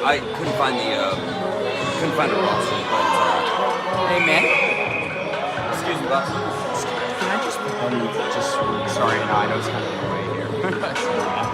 I couldn't find a roster, but Hey man, excuse me, boss. can I just sorry, no, I know it's kind of in the way here. Sorry.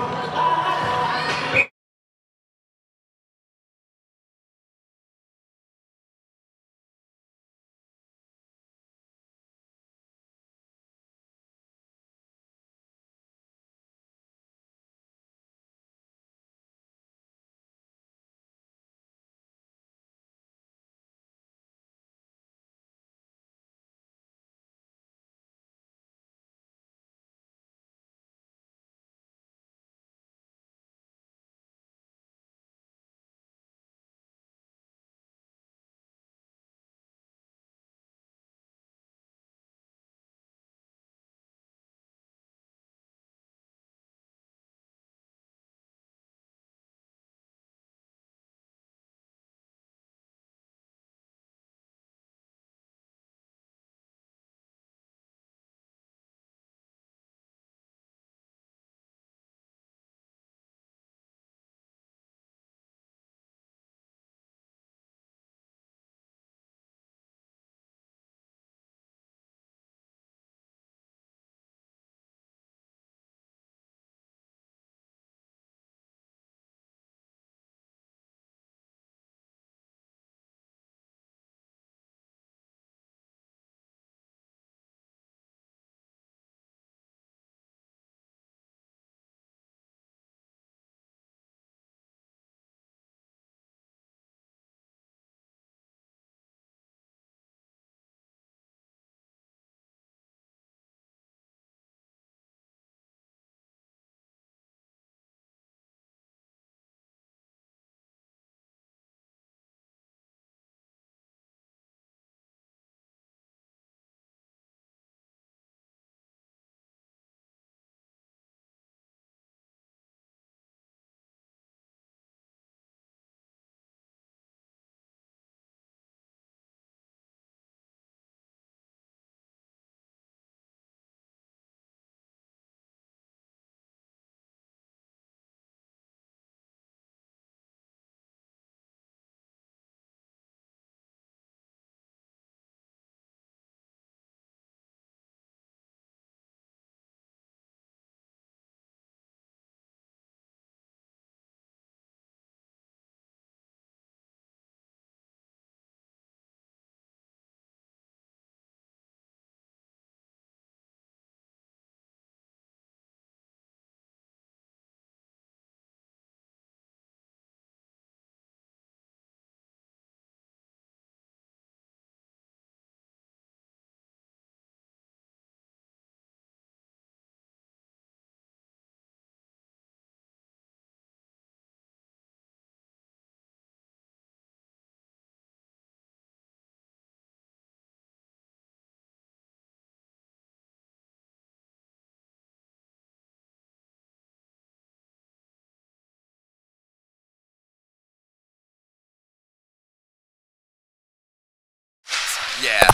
Yeah.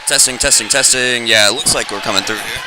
Testing, testing, testing. Yeah, it looks like we're coming through here.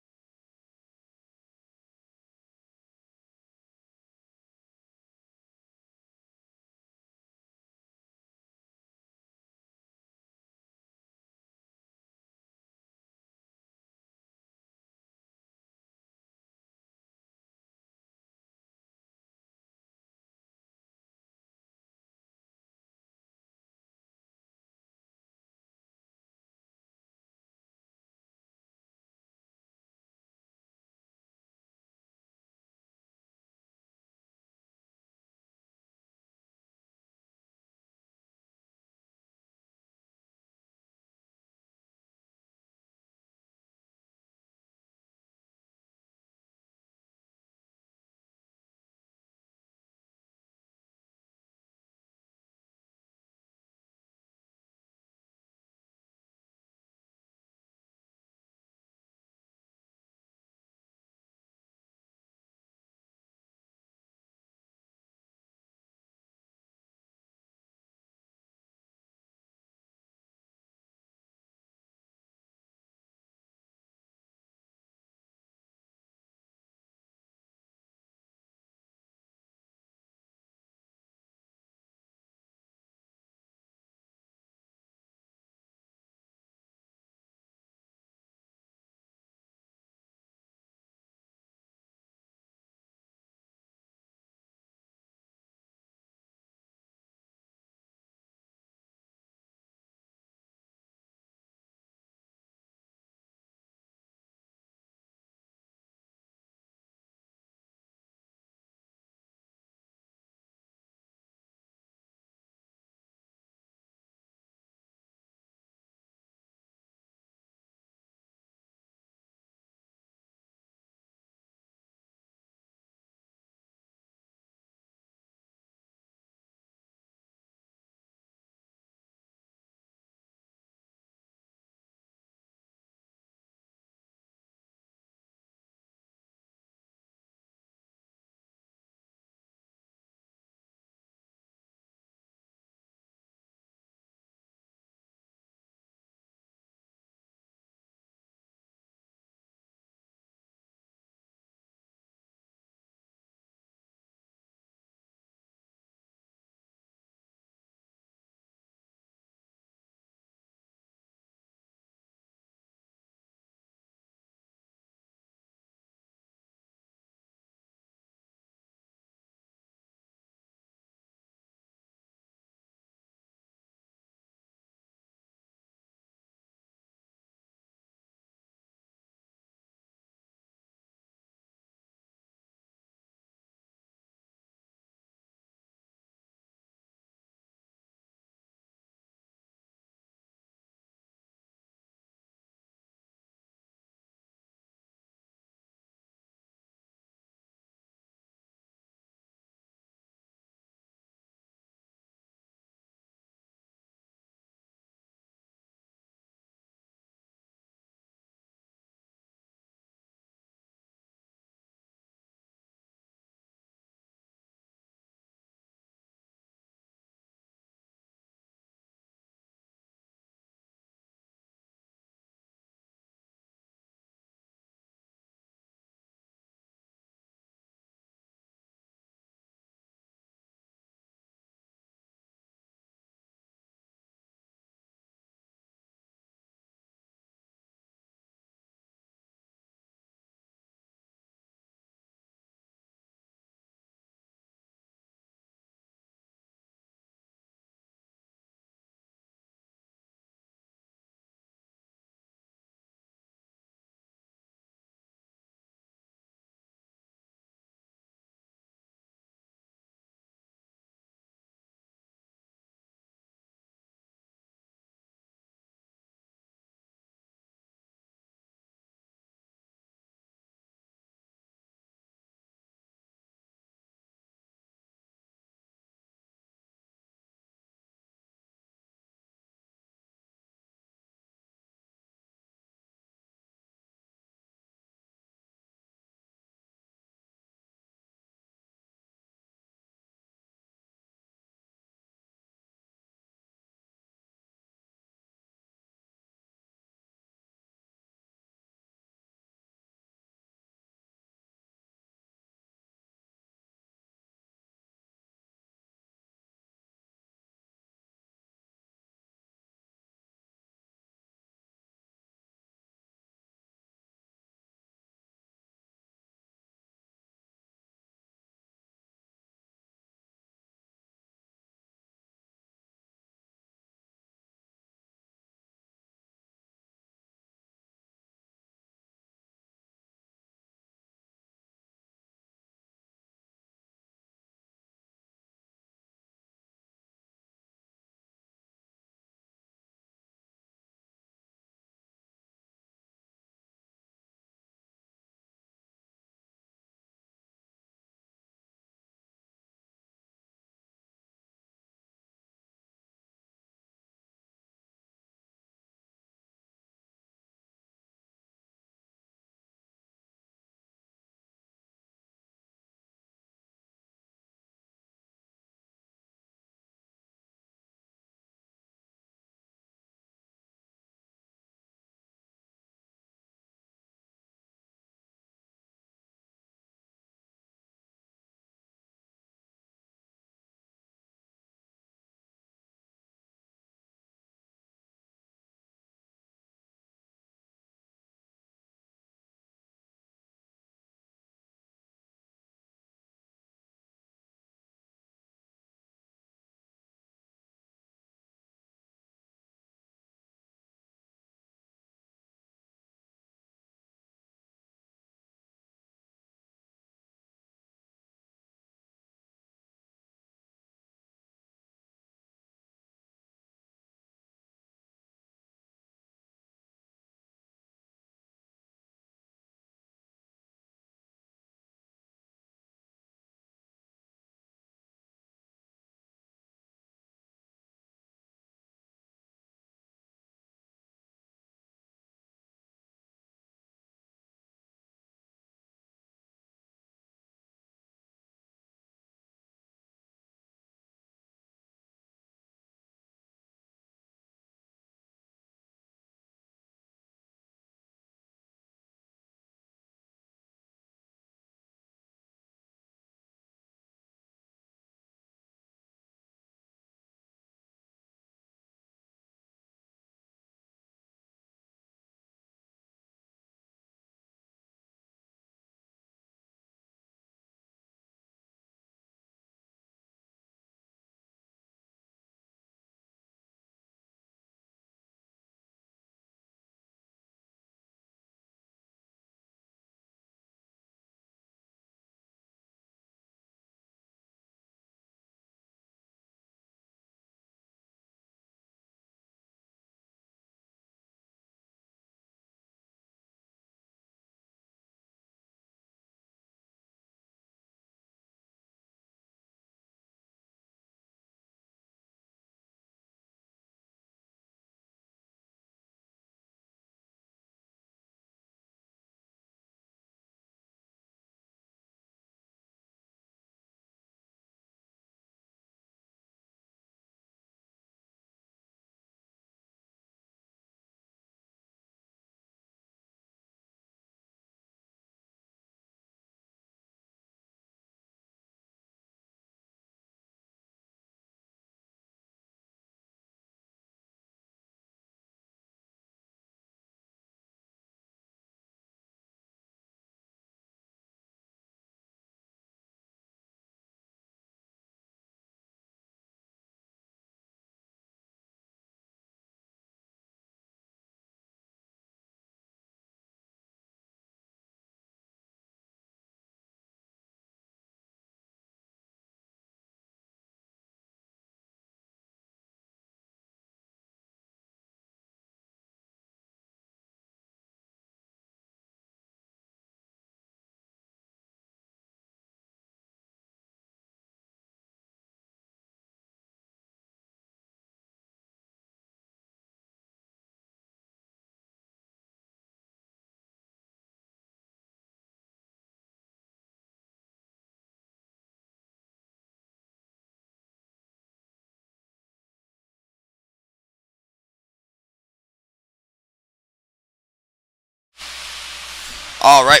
All right,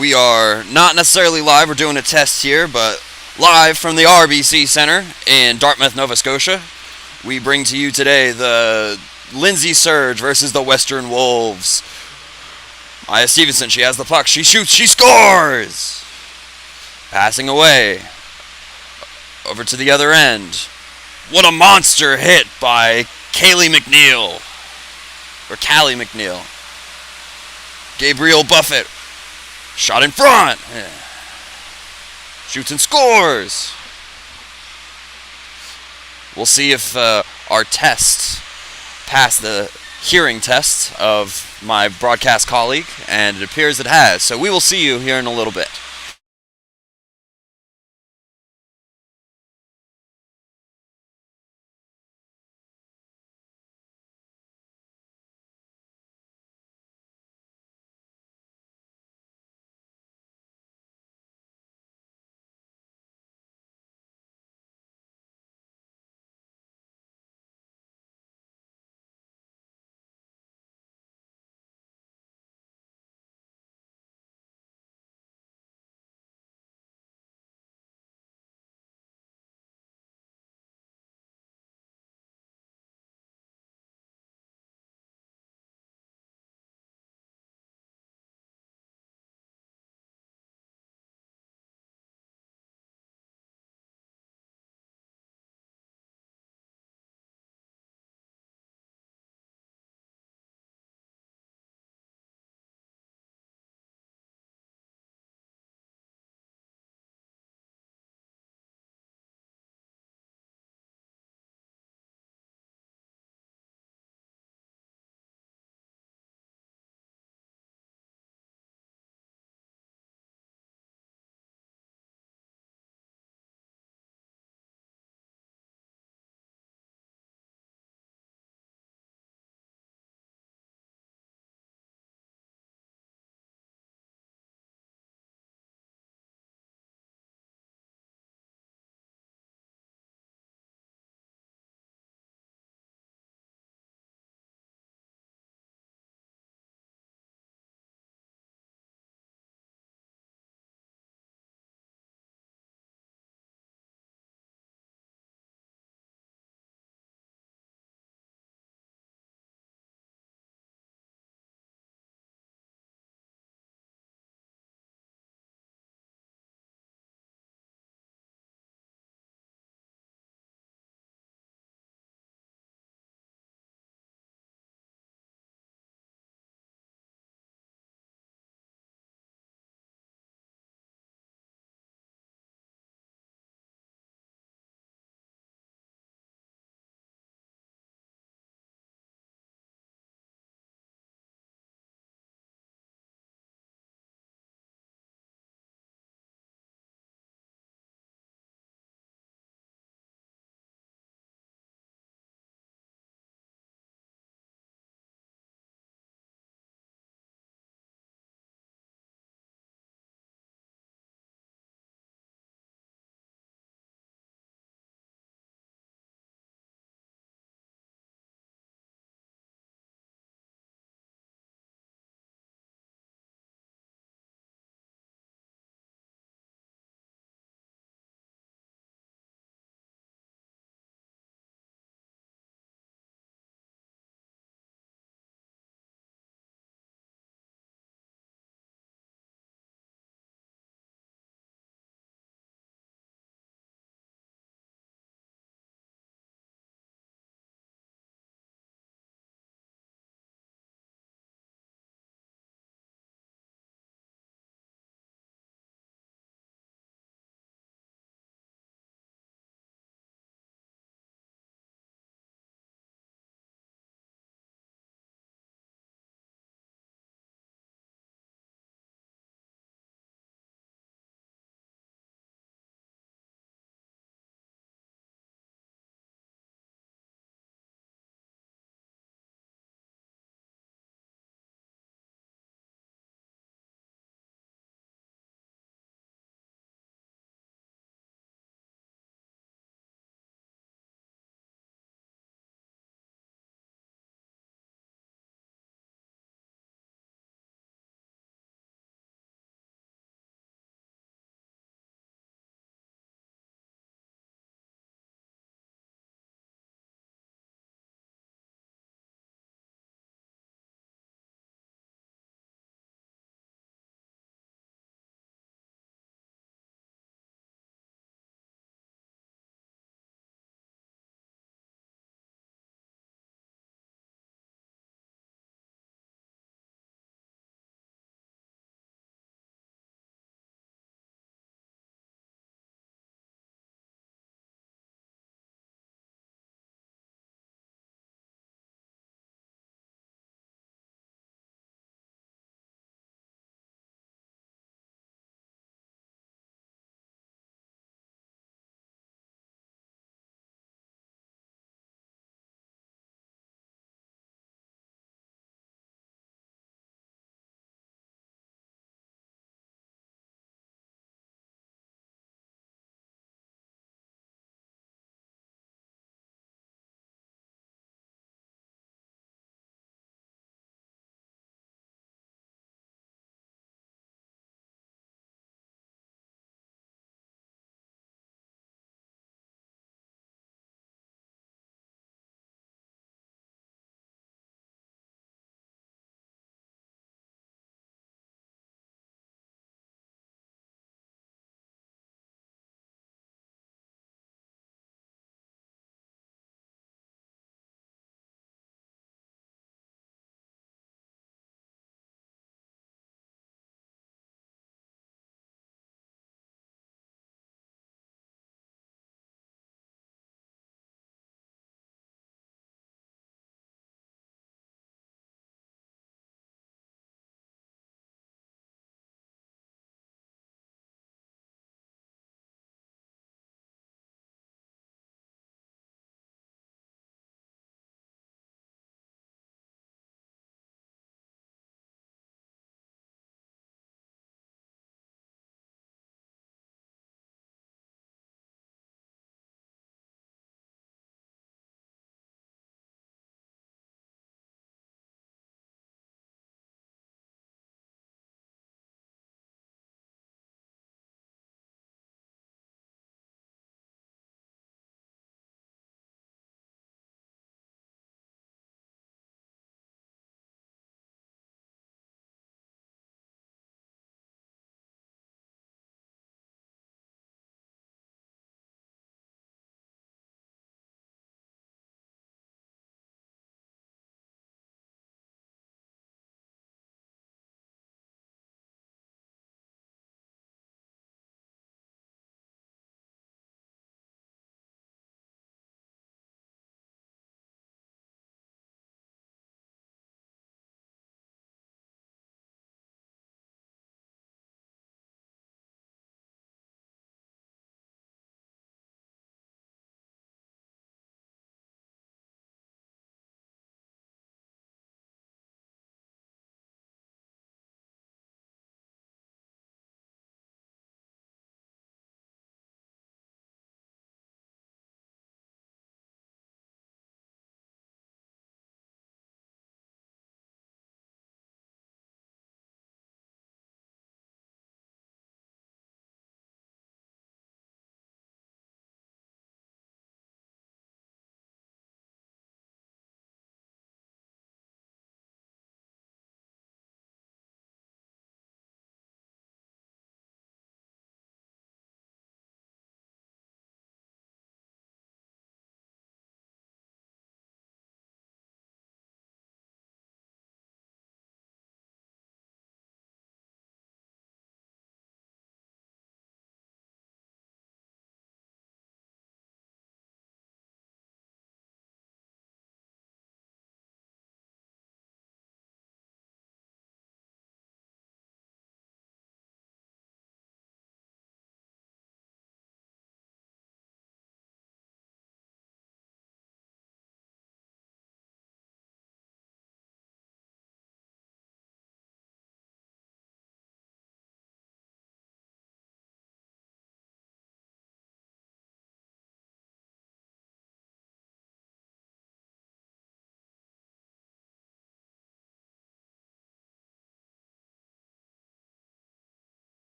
we are not necessarily live. We're doing a test here, but live from the RBC Center in Dartmouth, Nova Scotia. We bring to you today the Lindsay Surge versus the Western Wolves. Maya Stevenson, she has the puck. She shoots. She scores. Passing away. Over to the other end. What a monster hit by Callie McNeil. Or Callie McNeil. Gabriel Buffett. Shot in front. Shoots and scores. We'll see if our test passed the hearing test of my broadcast colleague, and it appears it has. So we will see you here in a little bit.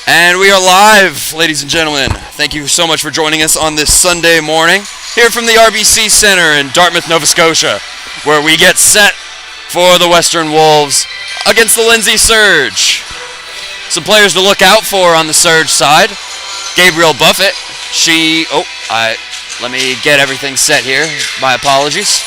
And we are live, ladies and gentlemen. Thank you so much for joining us on this Sunday morning here from the RBC Center in Dartmouth, Nova Scotia, where we get set for the Western Wolves against the Lindsay Surge. Some players to look out for on the Surge side. Gabriel Buffett. Let me get everything set here. My apologies.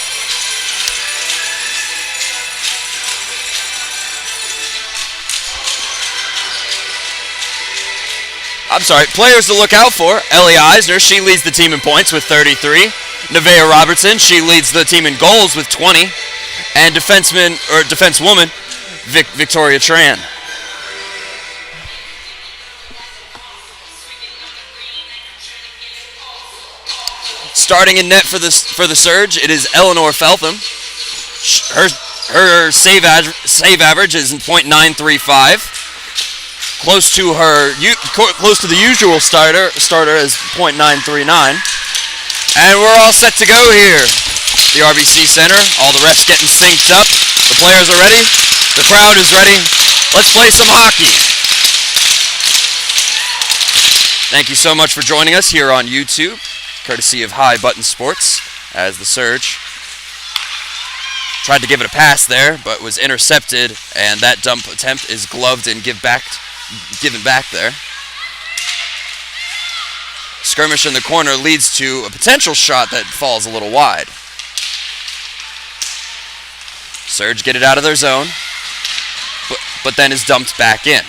I'm sorry, players to look out for. Ellie Eisner, she leads the team in points with 33. Nevaeh Robertson, she leads the team in goals with 20. And defensewoman, Victoria Tran. Starting in net for the Surge, it is Eleanor Feltham. Her save average is in .935. Close to the usual starter is .939. And we're all set to go here. The RBC Center, all the refs getting synced up. The players are ready. The crowd is ready. Let's play some hockey. Thank you so much for joining us here on YouTube, courtesy of High Button Sports, as the Surge tried to give it a pass there, but was intercepted, and that dump attempt is gloved and given back there. Skirmish in the corner leads to a potential shot that falls a little wide. Surge get it out of their zone, but then is dumped back in.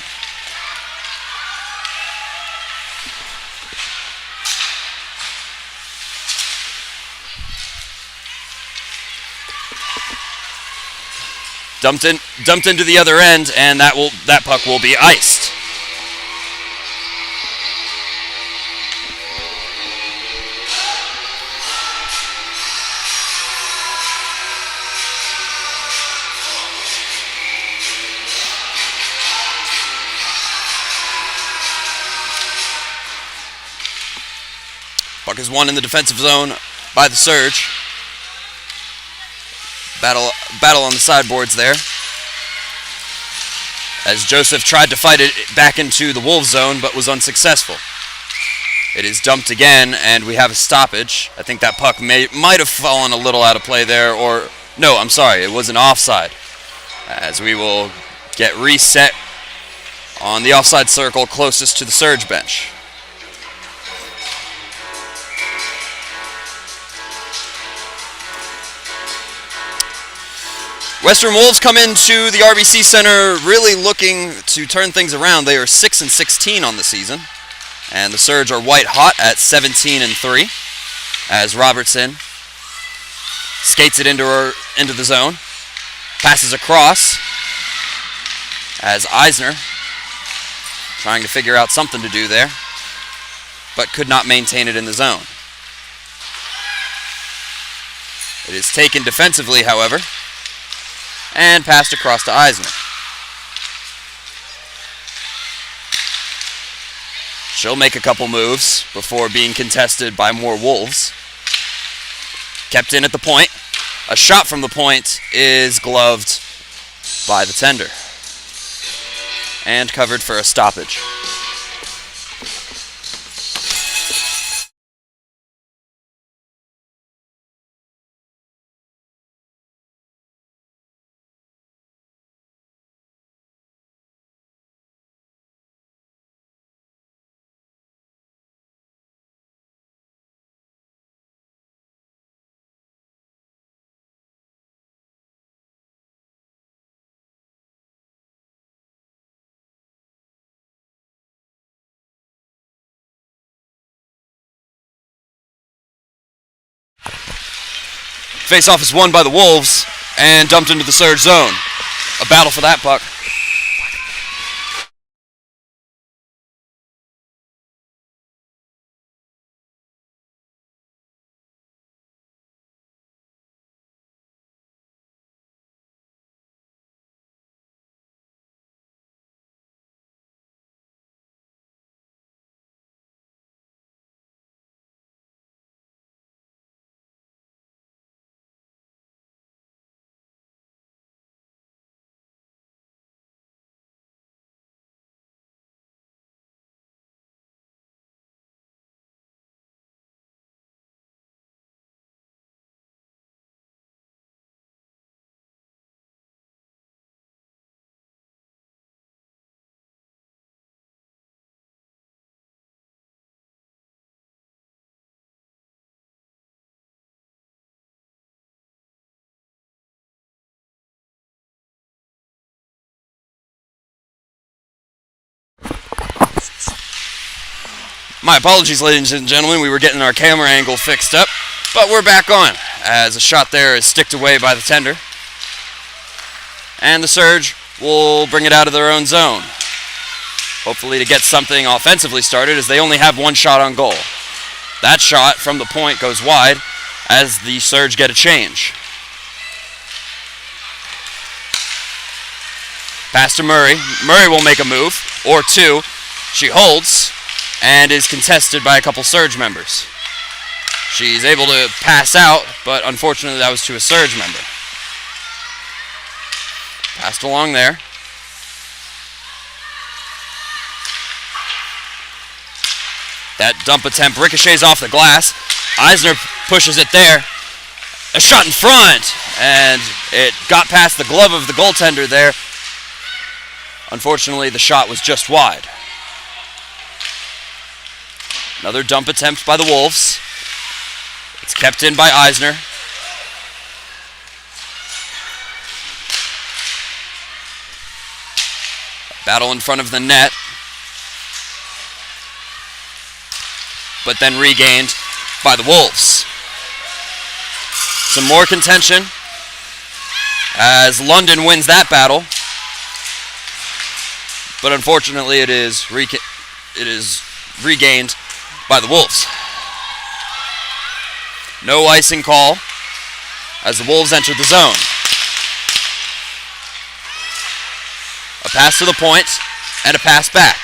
Dumped into the other end, and that puck will be iced. Puck is won in the defensive zone by the Surge. Battle on the sideboards there, as Joseph tried to fight it back into the Wolves zone but was unsuccessful. It is dumped again, and we have a stoppage. I think that puck might have fallen a little out of play there, or no, I'm sorry, it was an offside, as we will get reset on the offside circle closest to the Surge bench. Western Wolves come into the RBC Center really looking to turn things around. They are 6-16 on the season, and the Surge are white hot at 17-3. As Robertson skates it into the zone, passes across. As Eisner trying to figure out something to do there, but could not maintain it in the zone. It is taken defensively, however, and passed across to Eisner. She'll make a couple moves before being contested by more Wolves. Kept in at the point. A shot from the point is gloved by the tender and covered for a stoppage. Face-off is won by the Wolves and dumped into the Surge zone. A battle for that puck. My apologies, ladies and gentlemen. We were getting our camera angle fixed up, but we're back on as a shot there is sticked away by the tender. And the Surge will bring it out of their own zone. Hopefully to get something offensively started, as they only have one shot on goal. That shot from the point goes wide as the Surge get a change. Pass to Murray. Murray will make a move, or two. She holds, and is contested by a couple Surge members. She's able to pass out, but unfortunately that was to a Surge member. Passed along there. That dump attempt ricochets off the glass. Eisner pushes it there. A shot in front, and it got past the glove of the goaltender there. Unfortunately, the shot was just wide. Another dump attempt by the Wolves. It's kept in by Eisner. Battle in front of the net. But then regained by the Wolves. Some more contention as London wins that battle. But unfortunately it is regained by the Wolves. No icing call as the Wolves enter the zone. A pass to the point and a pass back.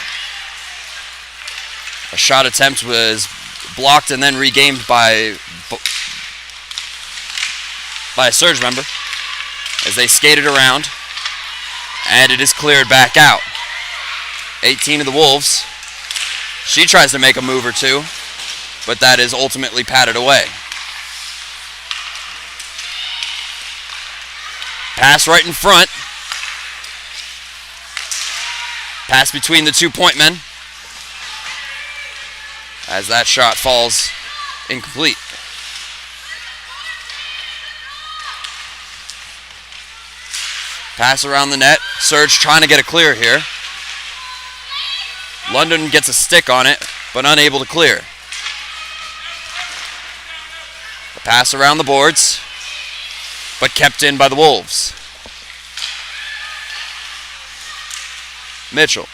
A shot attempt was blocked and then regained by a Surge member as they skated around, and it is cleared back out. 18 of the Wolves. She tries to make a move or two, but that is ultimately patted away. Pass right in front. Pass between the 2 point men as that shot falls incomplete. Pass around the net. Surge trying to get a clear here. London gets a stick on it, but unable to clear. A pass around the boards, but kept in by the Wolves. Mitchell.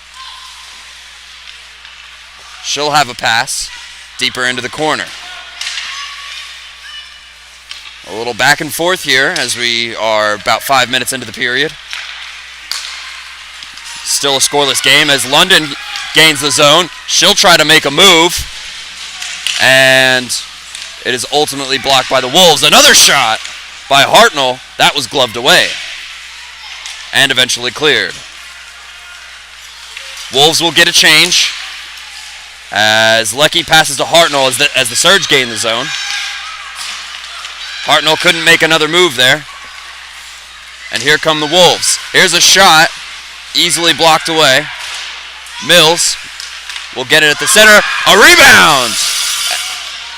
She'll have a pass deeper into the corner. A little back and forth here as we are about 5 minutes into the period. Still a scoreless game as London gains the zone. She'll try to make a move, and it is ultimately blocked by the Wolves. Another shot by Hartnell. That was gloved away and eventually cleared. Wolves will get a change as Lecky passes to Hartnell as the Surge gain the zone. Hartnell couldn't make another move there. And here come the Wolves. Here's a shot, easily blocked away. Mills will get it at the center. A rebound!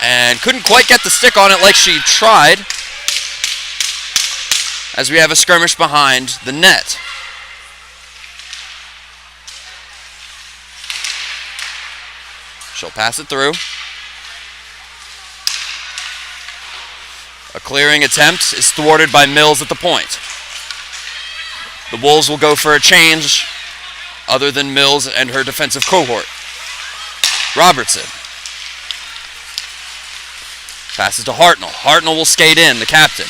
And couldn't quite get the stick on it like she tried, as we have a skirmish behind the net. She'll pass it through. A clearing attempt is thwarted by Mills at the point. The Wolves will go for a change other than Mills and her defensive cohort. Robertson. Passes to Hartnell. Hartnell will skate in, the captain.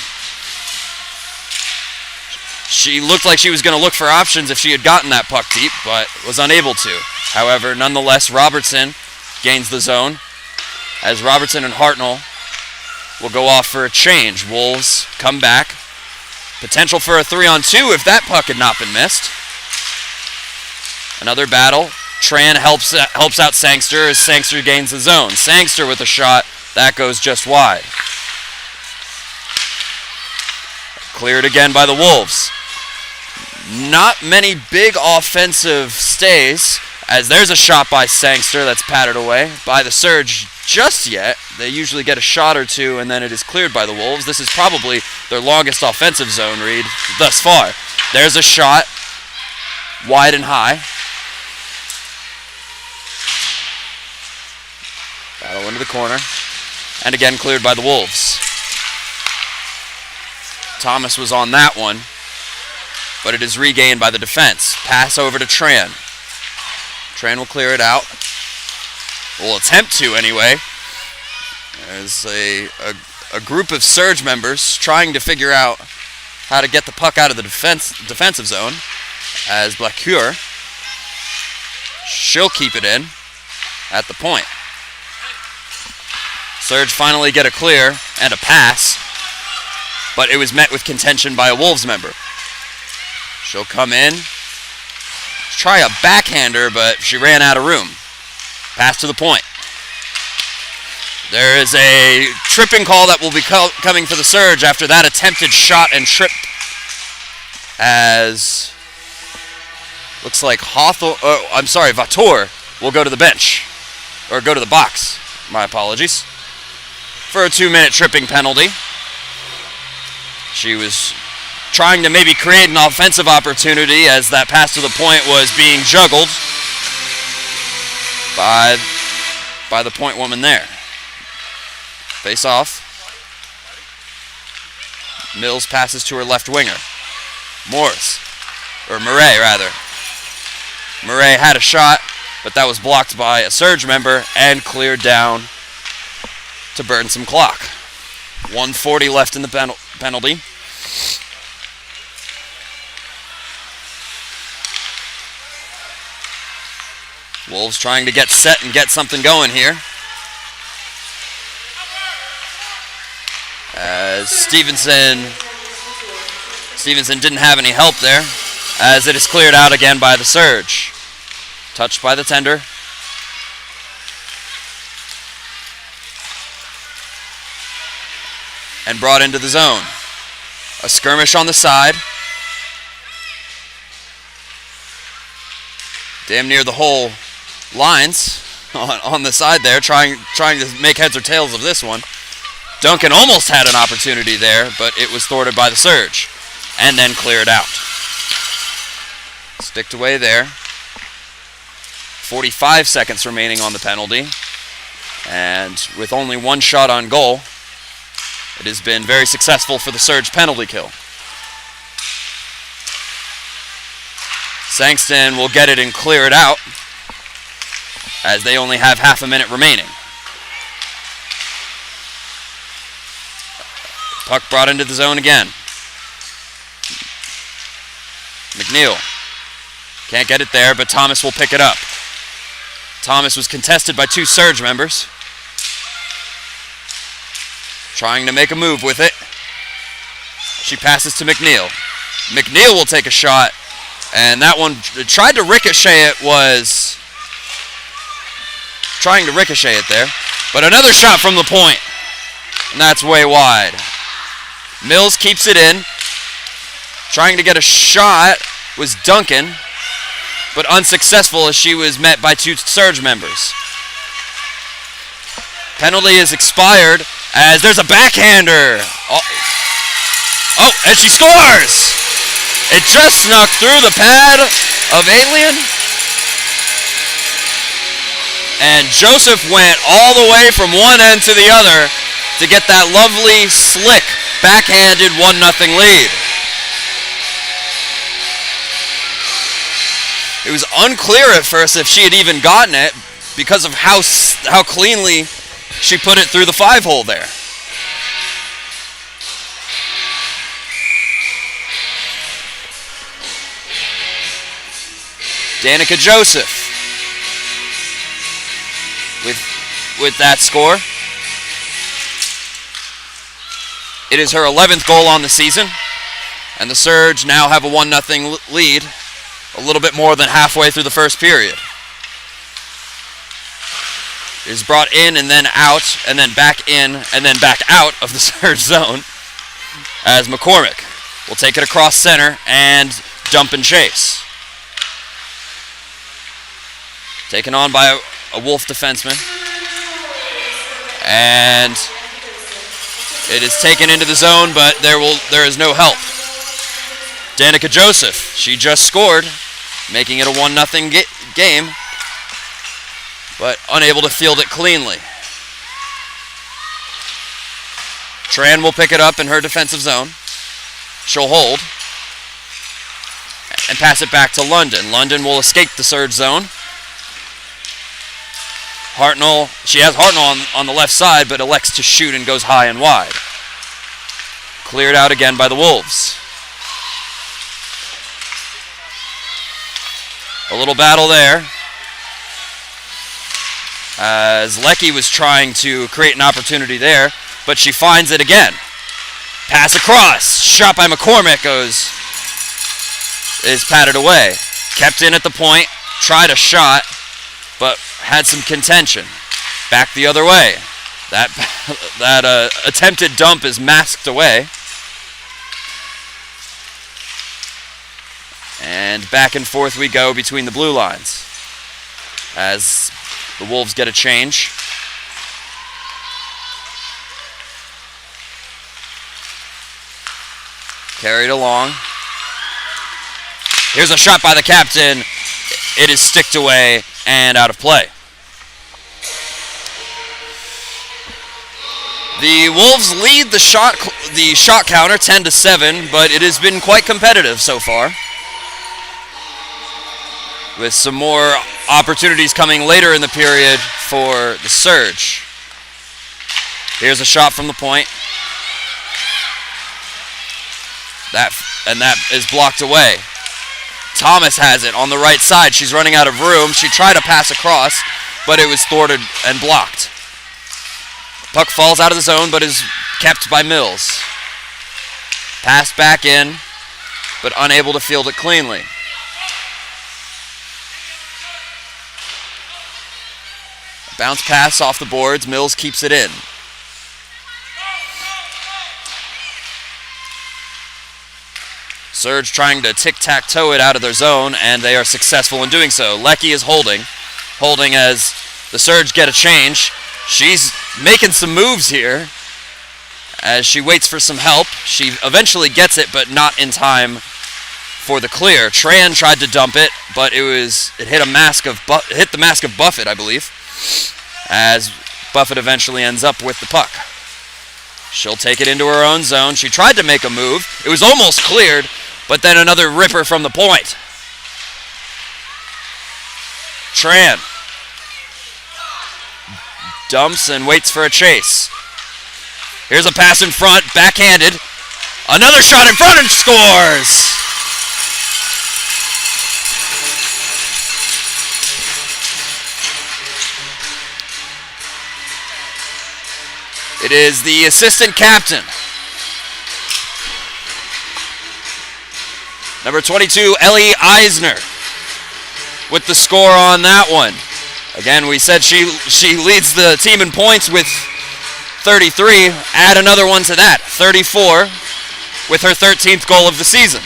She looked like she was going to look for options if she had gotten that puck deep, but was unable to. However, nonetheless, Robertson gains the zone as Robertson and Hartnell will go off for a change. Wolves come back. Potential for a 3-on-2 if that puck had not been missed. Another battle. Tran helps out Sangster as Sangster gains the zone. Sangster with a shot. That goes just wide. Cleared again by the Wolves. Not many big offensive stays, as there's a shot by Sangster that's patted away by the Surge just yet. They usually get a shot or two and then it is cleared by the Wolves. This is probably their longest offensive zone read thus far. There's a shot, wide and high. Battle into the corner. And again cleared by the Wolves. Thomas was on that one, but it is regained by the defense. Pass over to Tran. Tran will clear it out. Will attempt to anyway. There's a group of Surge members trying to figure out how to get the puck out of the defensive zone. As Blacure, she'll keep it in at the point. Surge finally get a clear and a pass, but it was met with contention by a Wolves member. She'll come in, try a backhander, but she ran out of room. Pass to the point. There is a tripping call that will be coming for the Surge after that attempted shot and trip, as looks like Vator will go to the bench, or go to the box, my apologies, for a 2-minute tripping penalty. She was trying to maybe create an offensive opportunity as that pass to the point was being juggled by the point woman there. Face off. Mills passes to her left winger. Murray rather. Murray had a shot, but that was blocked by a Surge member and cleared down to burn some clock. 1:40 left in the penalty. Wolves trying to get set and get something going here. As Stevenson didn't have any help there, as it is cleared out again by the Surge. Touched by the tender. And brought into the zone. A skirmish on the side. Damn near the whole lines on the side there, trying to make heads or tails of this one. Duncan almost had an opportunity there, but it was thwarted by the Surge, and then cleared out. Sticked away there. 45 seconds remaining on the penalty, and with only one shot on goal, it has been very successful for the Surge penalty kill. Sangston will get it and clear it out, as they only have half a minute remaining. Puck brought into the zone again. McNeil can't get it there, but Thomas will pick it up. Thomas was contested by 2 Surge members. Trying to make a move with it. She passes to McNeil. McNeil will take a shot, and that one tried to ricochet it, was trying to ricochet it there. But another shot from the point, and that's way wide. Mills keeps it in. Trying to get a shot was Duncan, but unsuccessful as she was met by 2 Surge members. Penalty is expired as there's a backhander. Oh, and she scores! It just snuck through the pad of Alien. And Joseph went all the way from one end to the other to get that lovely, slick, backhanded 1-0 lead. It was unclear at first if she had even gotten it because of how cleanly she put it through the 5-hole there. Danica Joseph with that score. It is her 11th goal on the season, and the Surge now have a 1-0 lead, a little bit more than halfway through the first period. It is brought in and then out, and then back in, and then back out of the Surge zone, as McCormick will take it across center and dump and chase. Taken on by a Wolf defenseman. And it is taken into the zone, but there is no help. Danica Joseph, she just scored, making it a 1-0 game, but unable to field it cleanly. Tran will pick it up in her defensive zone. She'll hold and pass it back to London. London will escape the surge zone. Hartnell, she has Hartnell on the left side, but elects to shoot and goes high and wide. Cleared out again by the Wolves. A little battle there, as Lecky was trying to create an opportunity there, but she finds it again. Pass across. Shot by McCormick is patted away. Kept in at the point. Tried a shot, but had some contention. Back the other way. That attempted dump is masked away. And back and forth we go between the blue lines as the Wolves get a change. Carried along. Here's a shot by the captain. It is sticked away and out of play. The Wolves lead the shot counter 10-7, but it has been quite competitive so far, with some more opportunities coming later in the period for the Surge. Here's a shot from the point. That is blocked away. Thomas has it on the right side. She's running out of room. She tried to pass across, but it was thwarted and blocked. Puck falls out of the zone, but is kept by Mills. Passed back in, but unable to field it cleanly. Bounce pass off the boards. Mills keeps it in. Surge trying to tic-tac-toe it out of their zone, and they are successful in doing so. Lecky is holding as the Surge get a change. She's making some moves here as she waits for some help. She eventually gets it, but not in time for the clear. Tran tried to dump it, but it hit the mask of Buffett, I believe, as Buffett eventually ends up with the puck. She'll take it into her own zone. She tried to make a move. It was almost cleared, but then another ripper from the point. Tran dumps and waits for a chase. Here's a pass in front, backhanded. Another shot in front and scores! It is the assistant captain, number 22, Ellie Eisner, with the score on that one. Again, we said she leads the team in points with 33. Add another one to that, 34, with her 13th goal of the season.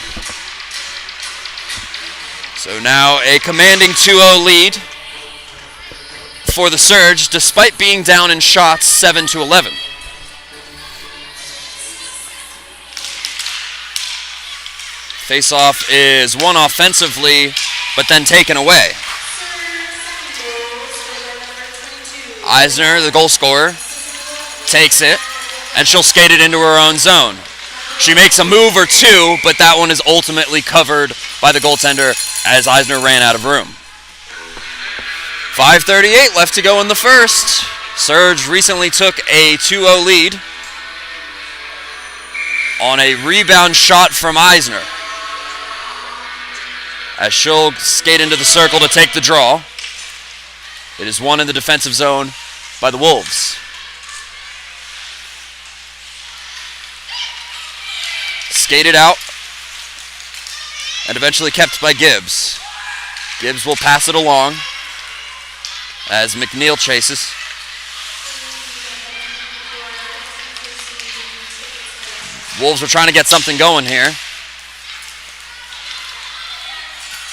So now a commanding 2-0 lead for the Surge, despite being down in shots 7-11. Face-off is won offensively, but then taken away. Eisner, the goal scorer, takes it, and she'll skate it into her own zone. She makes a move or two, but that one is ultimately covered by the goaltender as Eisner ran out of room. 5:38 left to go in the first. Surge recently took a 2-0 lead on a rebound shot from Eisner, as she'll skate into the circle to take the draw. It is won in the defensive zone by the Wolves. Skated out and eventually kept by Gibbs. Gibbs will pass it along as McNeil chases. Wolves are trying to get something going here.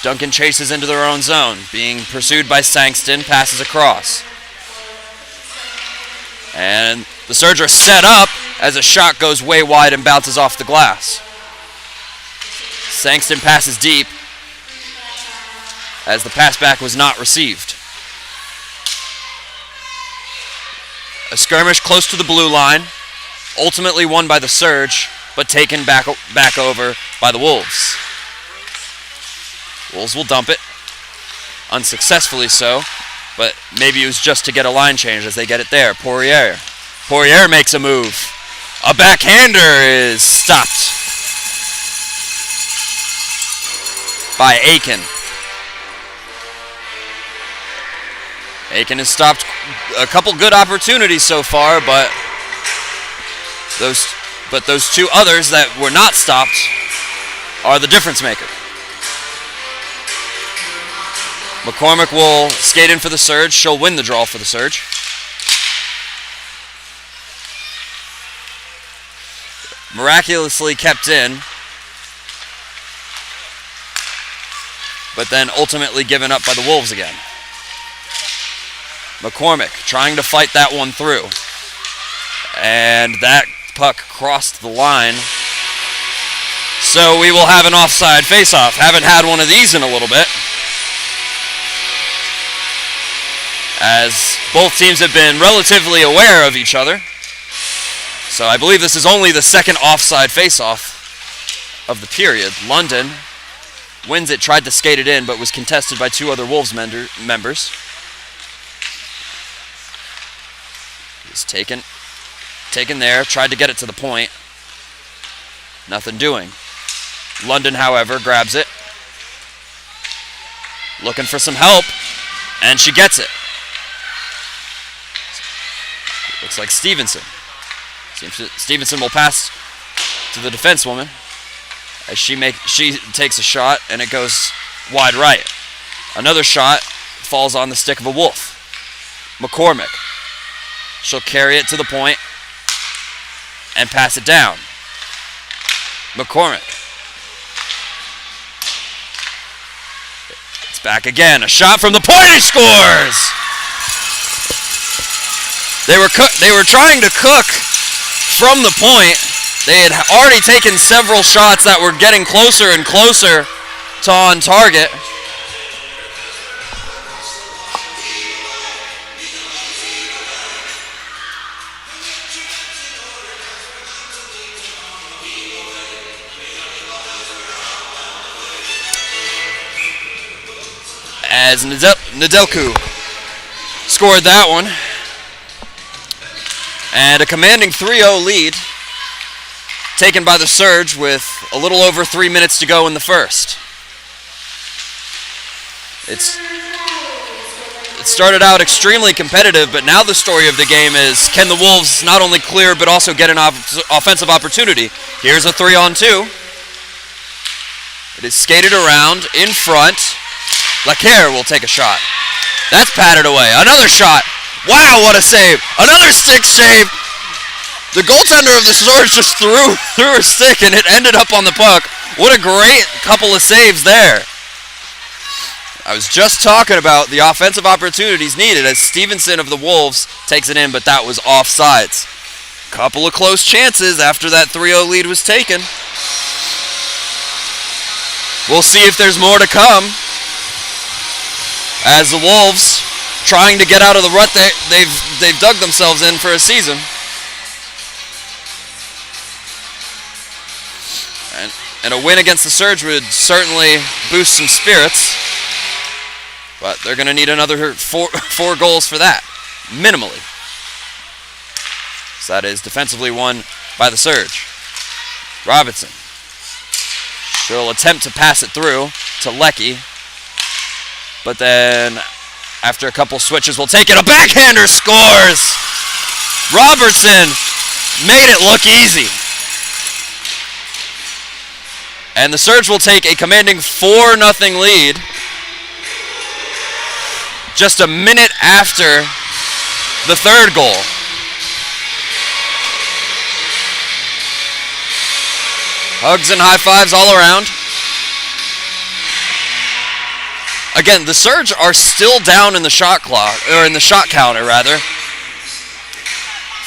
Duncan chases into their own zone, being pursued by Sangston, passes across. And the Surge are set up as a shot goes way wide and bounces off the glass. Sangston passes deep as the pass back was not received. A skirmish close to the blue line. ultimately won by the Surge, but taken back over by the Wolves. Wolves will dump it, unsuccessfully so, but maybe it was just to get a line change as they get it there. Poirier makes a move. A backhander is stopped by Aiken. Aiken has stopped a couple good opportunities so far, but those two others that were not stopped are the difference maker. McCormick will skate in for the Surge. She'll win the draw for the Surge. Miraculously kept in, but then ultimately given up by the Wolves again. McCormick trying to fight that one through. And that puck crossed the line. So we will have an offside face-off. Haven't had one of these in a little bit, as both teams have been relatively aware of each other. So I believe this is only the second offside face-off of the period. London wins it, tried to skate it in, but was contested by two other Wolves members. He's taken there, tried to get it to the point. Nothing doing. London, however, grabs it. Looking for some help, and she gets it. Looks like Stevenson. Stevenson will pass to the defensewoman as she takes a shot, and it goes wide right. Another shot falls on the stick of a Wolf. McCormick. She'll carry it to the point and pass it down. McCormick. It's back again. A shot from the point. He scores! They were trying to cook from the point. They had already taken several shots that were getting closer and closer to on target. As Nedelku scored that one. And a commanding 3-0 lead taken by the Surge with a little over 3 minutes to go in the first. It started out extremely competitive, but now the story of the game is, can the Wolves not only clear but also get an offensive opportunity? Here's a 3-on-2. It is skated around in front. Lacaire will take a shot. That's patted away. Another shot. Wow, what a save. Another stick save. The goaltender of the Surge just threw her stick and it ended up on the puck. What a great couple of saves there. I was just talking about the offensive opportunities needed as Stevenson of the Wolves takes it in, but that was offsides. Couple of close chances after that 3-0 lead was taken. We'll see if there's more to come, as the Wolves trying to get out of the rut they've dug themselves in for a season. And a win against the Surge would certainly boost some spirits, but they're going to need another four goals for that, minimally. So that is defensively won by the Surge. Robinson. She'll attempt to pass it through to Leckie, but then after a couple switches, we'll take it. A backhander scores! Robertson made it look easy. And the Surge will take a commanding 4-0 lead just a minute after the third goal. Hugs and high fives all around. Again, the Surge are still down in the shot clock, or in the shot counter rather.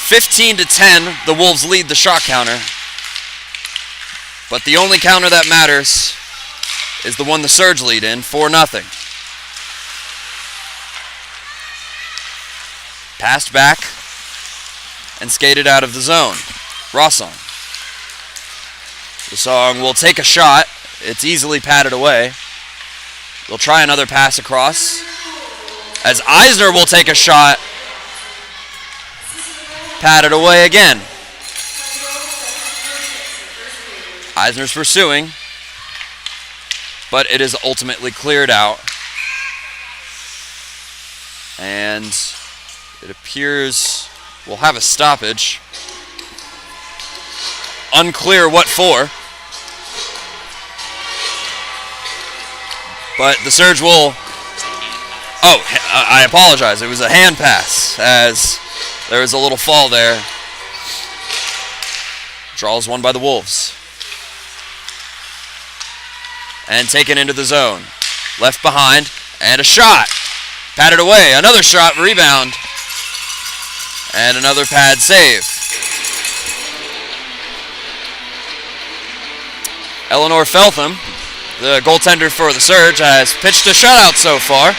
15-10, the Wolves lead the shot counter. But the only counter that matters is the one the Surge lead in, 4-0. Passed back and skated out of the zone. Rossong. Rossong will take a shot. It's easily patted away. They'll try another pass across. As Eisner will take a shot. Patted away again. Eisner's pursuing, but it is ultimately cleared out. And it appears we'll have a stoppage. Unclear what for. But the Surge will... Oh, I apologize. It was a hand pass, as there was a little fall there. Draw is won by the Wolves. And taken into the zone. Left behind, and a shot. Patted away, another shot, rebound. And another pad save. Eleanor Feltham, the goaltender for the Surge, has pitched a shutout so far.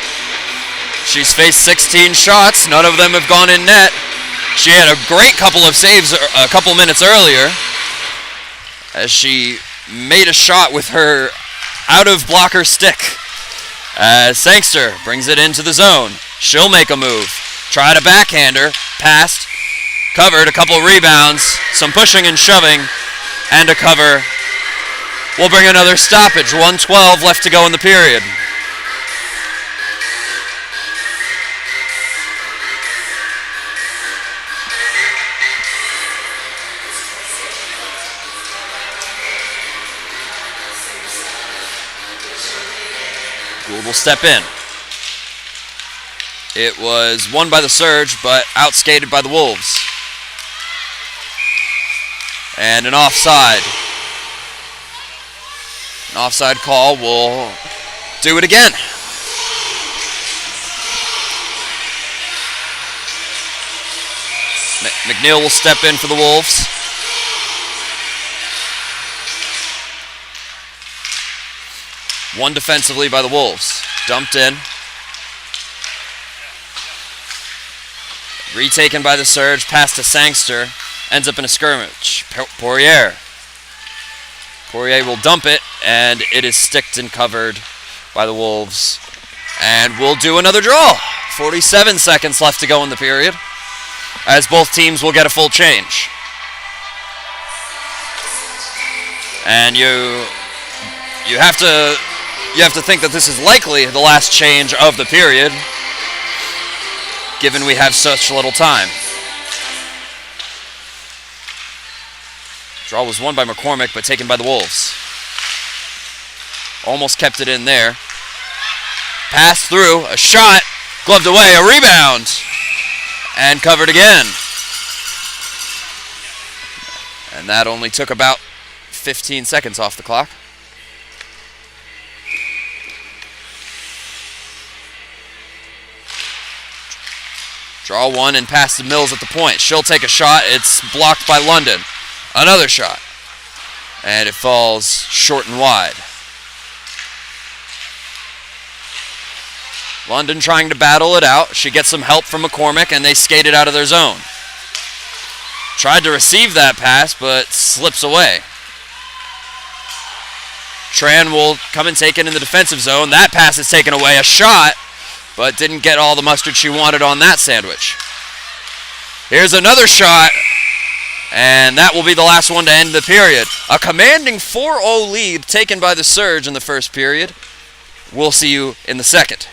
She's faced 16 shots, none of them have gone in net. She had a great couple of saves a couple minutes earlier, as she made a shot with her out-of-blocker stick. As Sangster brings it into the zone. She'll make a move. Tried a backhander. Passed. Covered. A couple rebounds. Some pushing and shoving. And a cover. We'll bring another stoppage. 1:12 left to go in the period. Gould will step in. It was won by the Surge, but outskated by the Wolves. And an offside. An offside call will do it again. McNeil will step in for the Wolves. One defensively by the Wolves. Dumped in. Retaken by the Surge. Pass to Sangster. Ends up in a skirmish. Poirier. Poirier will dump it, and it is sticked and covered by the Wolves. And we'll do another draw. 47 seconds left to go in the period, as both teams will get a full change. And you have to think that this is likely the last change of the period, given we have such little time. Draw was won by McCormick, but taken by the Wolves. Almost kept it in there. Pass through, a shot, gloved away, a rebound, and covered again. And that only took about 15 seconds off the clock. Draw one and pass to Mills at the point. She'll take a shot. It's blocked by London. Another shot. And it falls short and wide. London trying to battle it out. She gets some help from McCormick, and they skate it out of their zone. Tried to receive that pass, but slips away. Tran will come and take it in the defensive zone. That pass is taken away. A shot, but didn't get all the mustard she wanted on that sandwich. Here's another shot, and that will be the last one to end the period. A commanding 4-0 lead taken by the Surge in the first period. We'll see you in the second.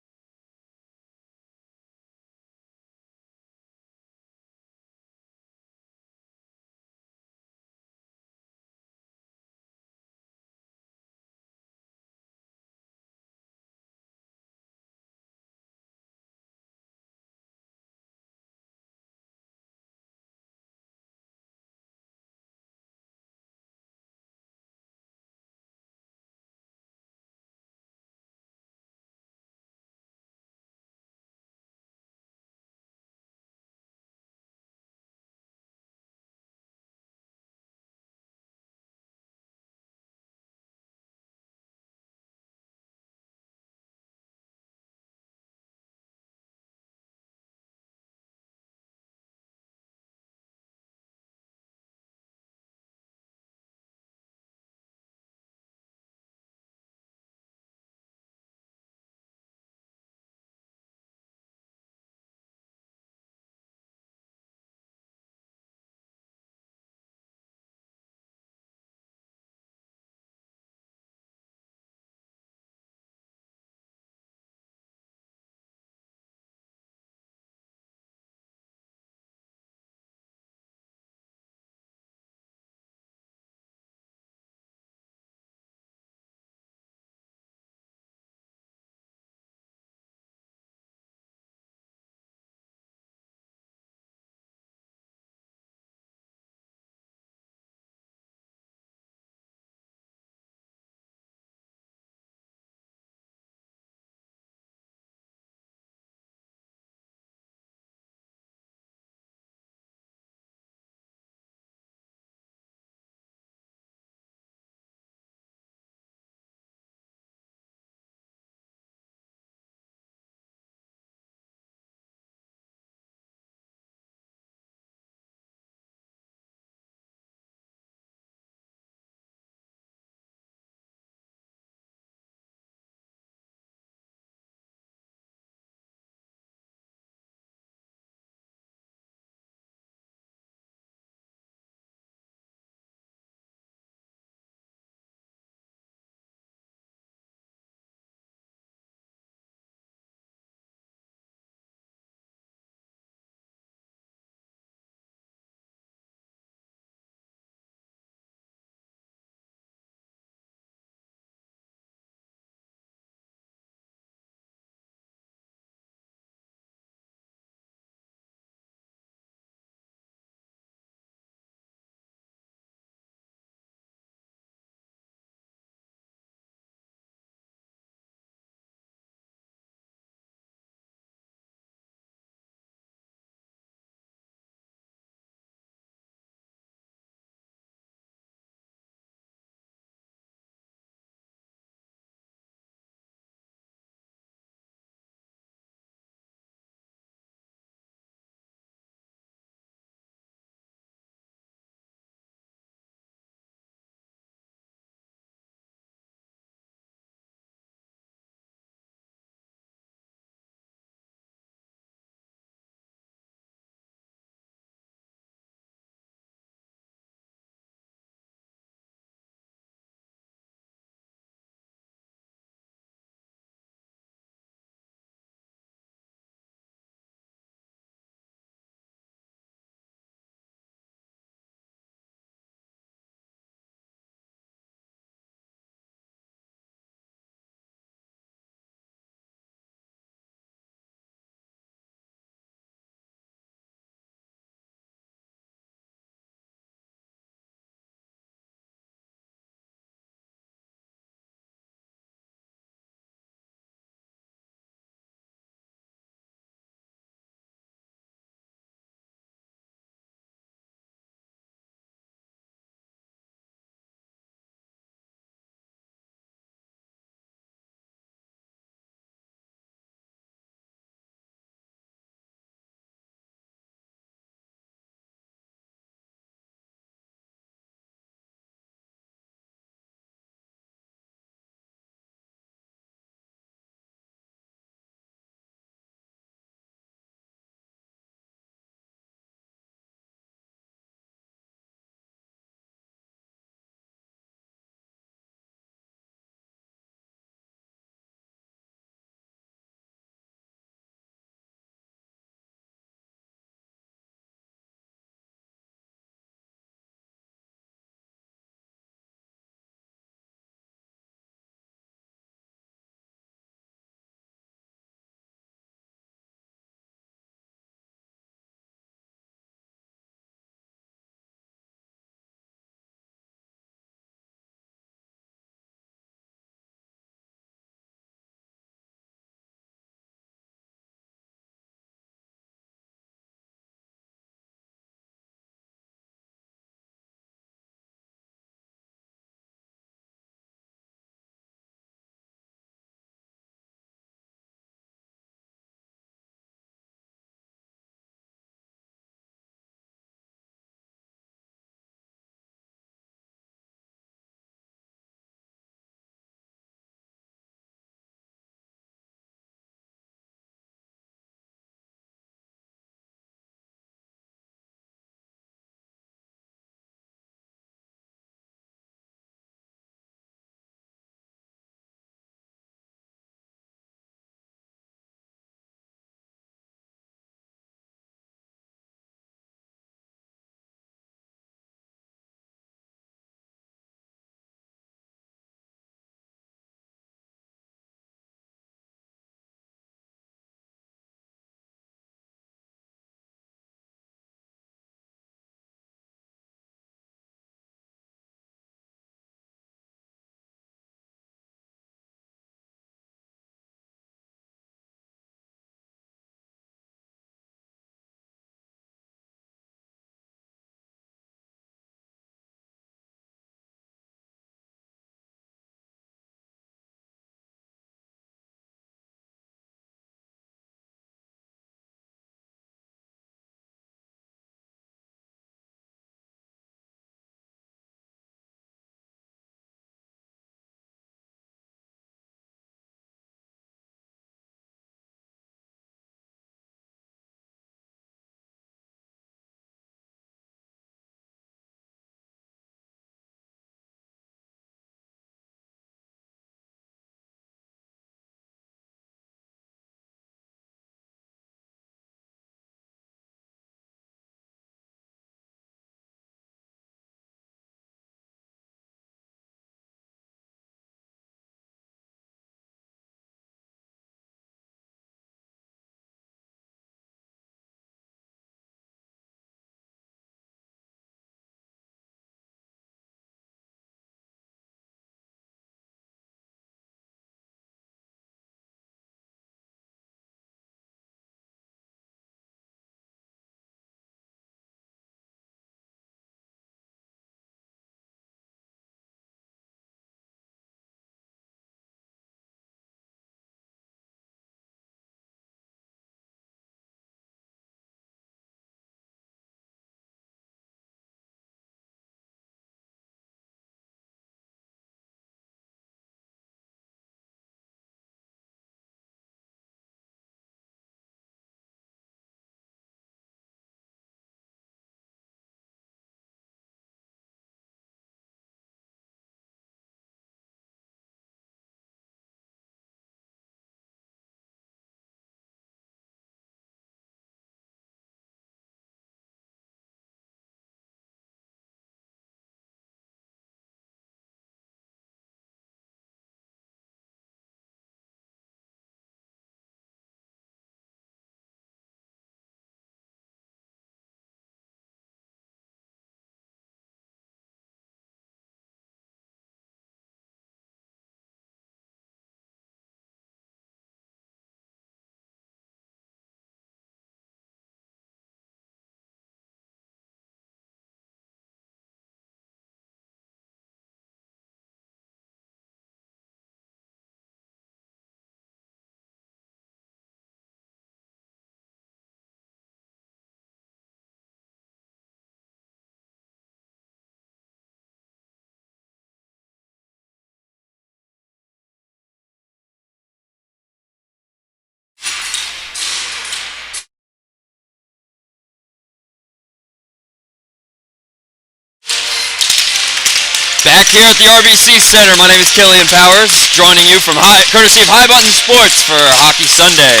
Back here at the RBC Center, my name is Killian Powers, joining you from courtesy of High Button Sports for Hockey Sunday.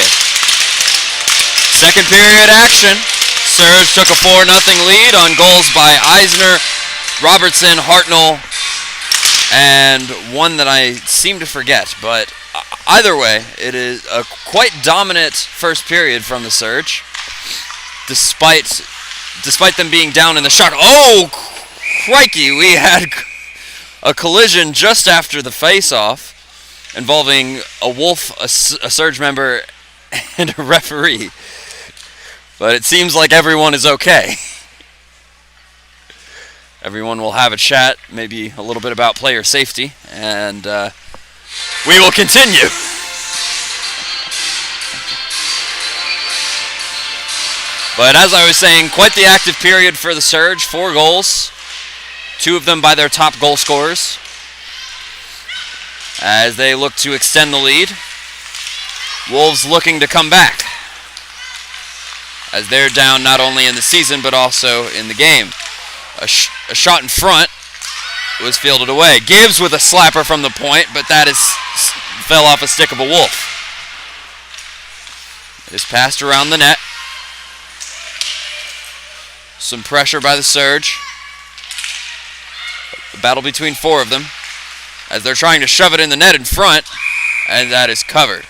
Second period action. Surge took a 4-0 lead on goals by Eisner, Robertson, Hartnell, and one that I seem to forget. But either way, it is a quite dominant first period from the Surge, despite them being down in the shot. Oh, crikey, we had a collision just after the face-off involving a Wolf, a Surge member, and a referee. But it seems like everyone is okay. Everyone will have a chat, maybe a little bit about player safety, and we will continue. But as I was saying, quite the active period for the Surge. 4 goals, 2 of them by their top goal scorers, as they look to extend the lead. Wolves looking to come back, as they're down not only in the season but also in the game. A shot in front was fielded away. Gibbs with a slapper from the point, but that fell off a stick of a Wolf. It is passed around the net. Some pressure by the Surge. The battle between 4 of them, as they're trying to shove it in the net in front, and that is covered.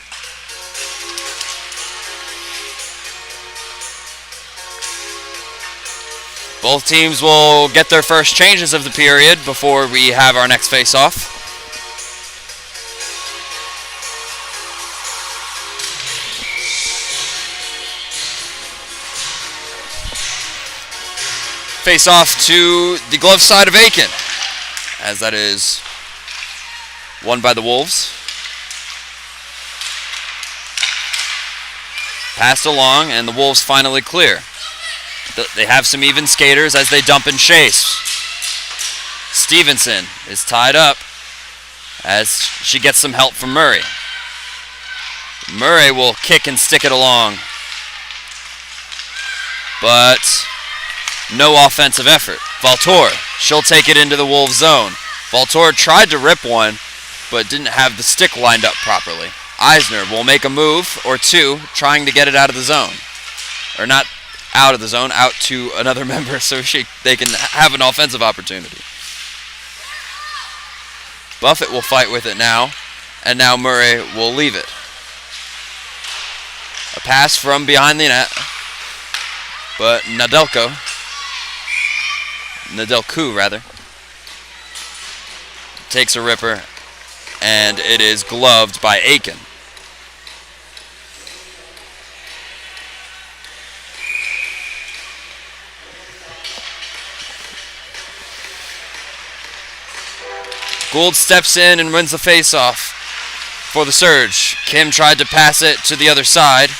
Both teams will get their first changes of the period before we have our next face-off. Face-off to the glove side of Aiken, as that is won by the Wolves. Passed along, and the Wolves finally clear. They have some even skaters as they dump and chase. Stevenson is tied up as she gets some help from Murray. Murray will kick and stick it along, but no offensive effort. Valtor, she'll take it into the Wolves zone. Valtor tried to rip one, but didn't have the stick lined up properly. Eisner will make a move or two, trying to get it out of the zone. Or not out of the zone, out to another member so they can have an offensive opportunity. Buffett will fight with it now, and now Murray will leave it. A pass from behind the net, but Nedelku takes a ripper, and it is gloved by Aiken. Gould steps in and wins the face-off for the Surge. Kim tried to pass it to the other side.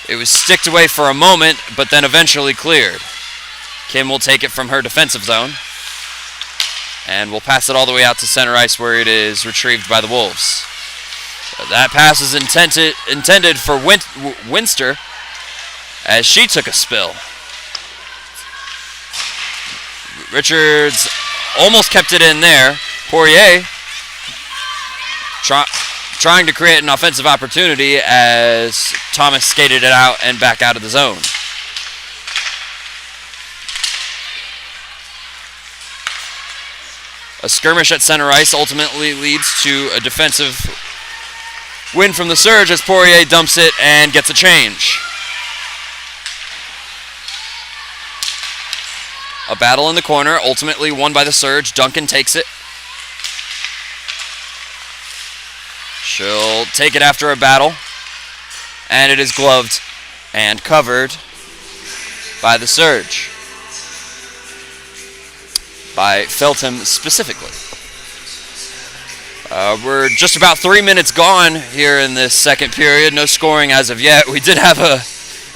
It was sticked away for a moment, but then eventually cleared. Kim will take it from her defensive zone, and will pass it all the way out to center ice, where it is retrieved by the Wolves. That pass is intended for Winster, as she took a spill. Richards almost kept it in there. Poirier trying to create an offensive opportunity as Thomas skated it out and back out of the zone. A skirmish at center ice ultimately leads to a defensive win from the Surge as Poirier dumps it and gets a change. A battle in the corner, ultimately won by the Surge. Duncan takes it. She'll take it after a battle, and it is gloved and covered by the Surge. By Feltham specifically. We're just about 3 minutes gone here in this second period. No scoring as of yet. We did have a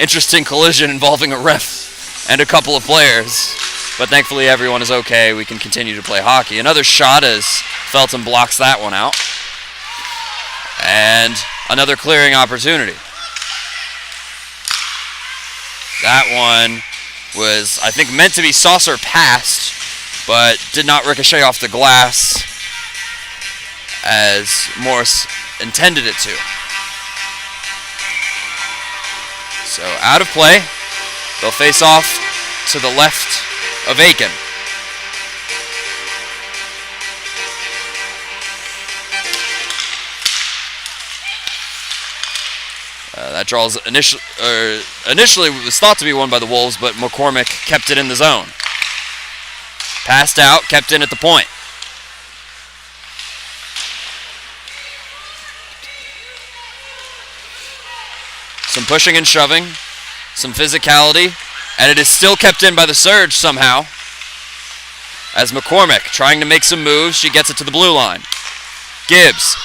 interesting collision involving a ref and a couple of players, but thankfully everyone is okay. We can continue to play hockey. Another shot as Feltham blocks that one out. And another clearing opportunity. That one was, I think, meant to be saucer passed, but did not ricochet off the glass as Morris intended it to. So out of play. They'll face off to the left of Aiken. That draws initially was thought to be won by the Wolves, but McCormick kept it in the zone. Passed out, kept in at the point. Some pushing and shoving, some physicality, and it is still kept in by the Surge somehow. As McCormick trying to make some moves, she gets it to the blue line. Gibbs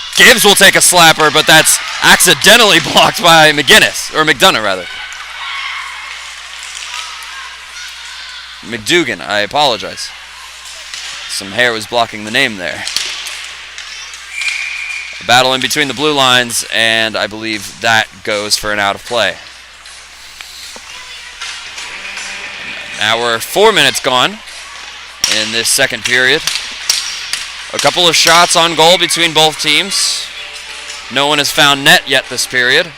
will take a slapper, but that's accidentally blocked by McDonough rather. McDougan, I apologize. Some hair was blocking the name there. A battle in between the blue lines, and I believe that goes for an out of play. Now we're 4 minutes gone in this second period. A couple of shots on goal between both teams. No one has found net yet this period.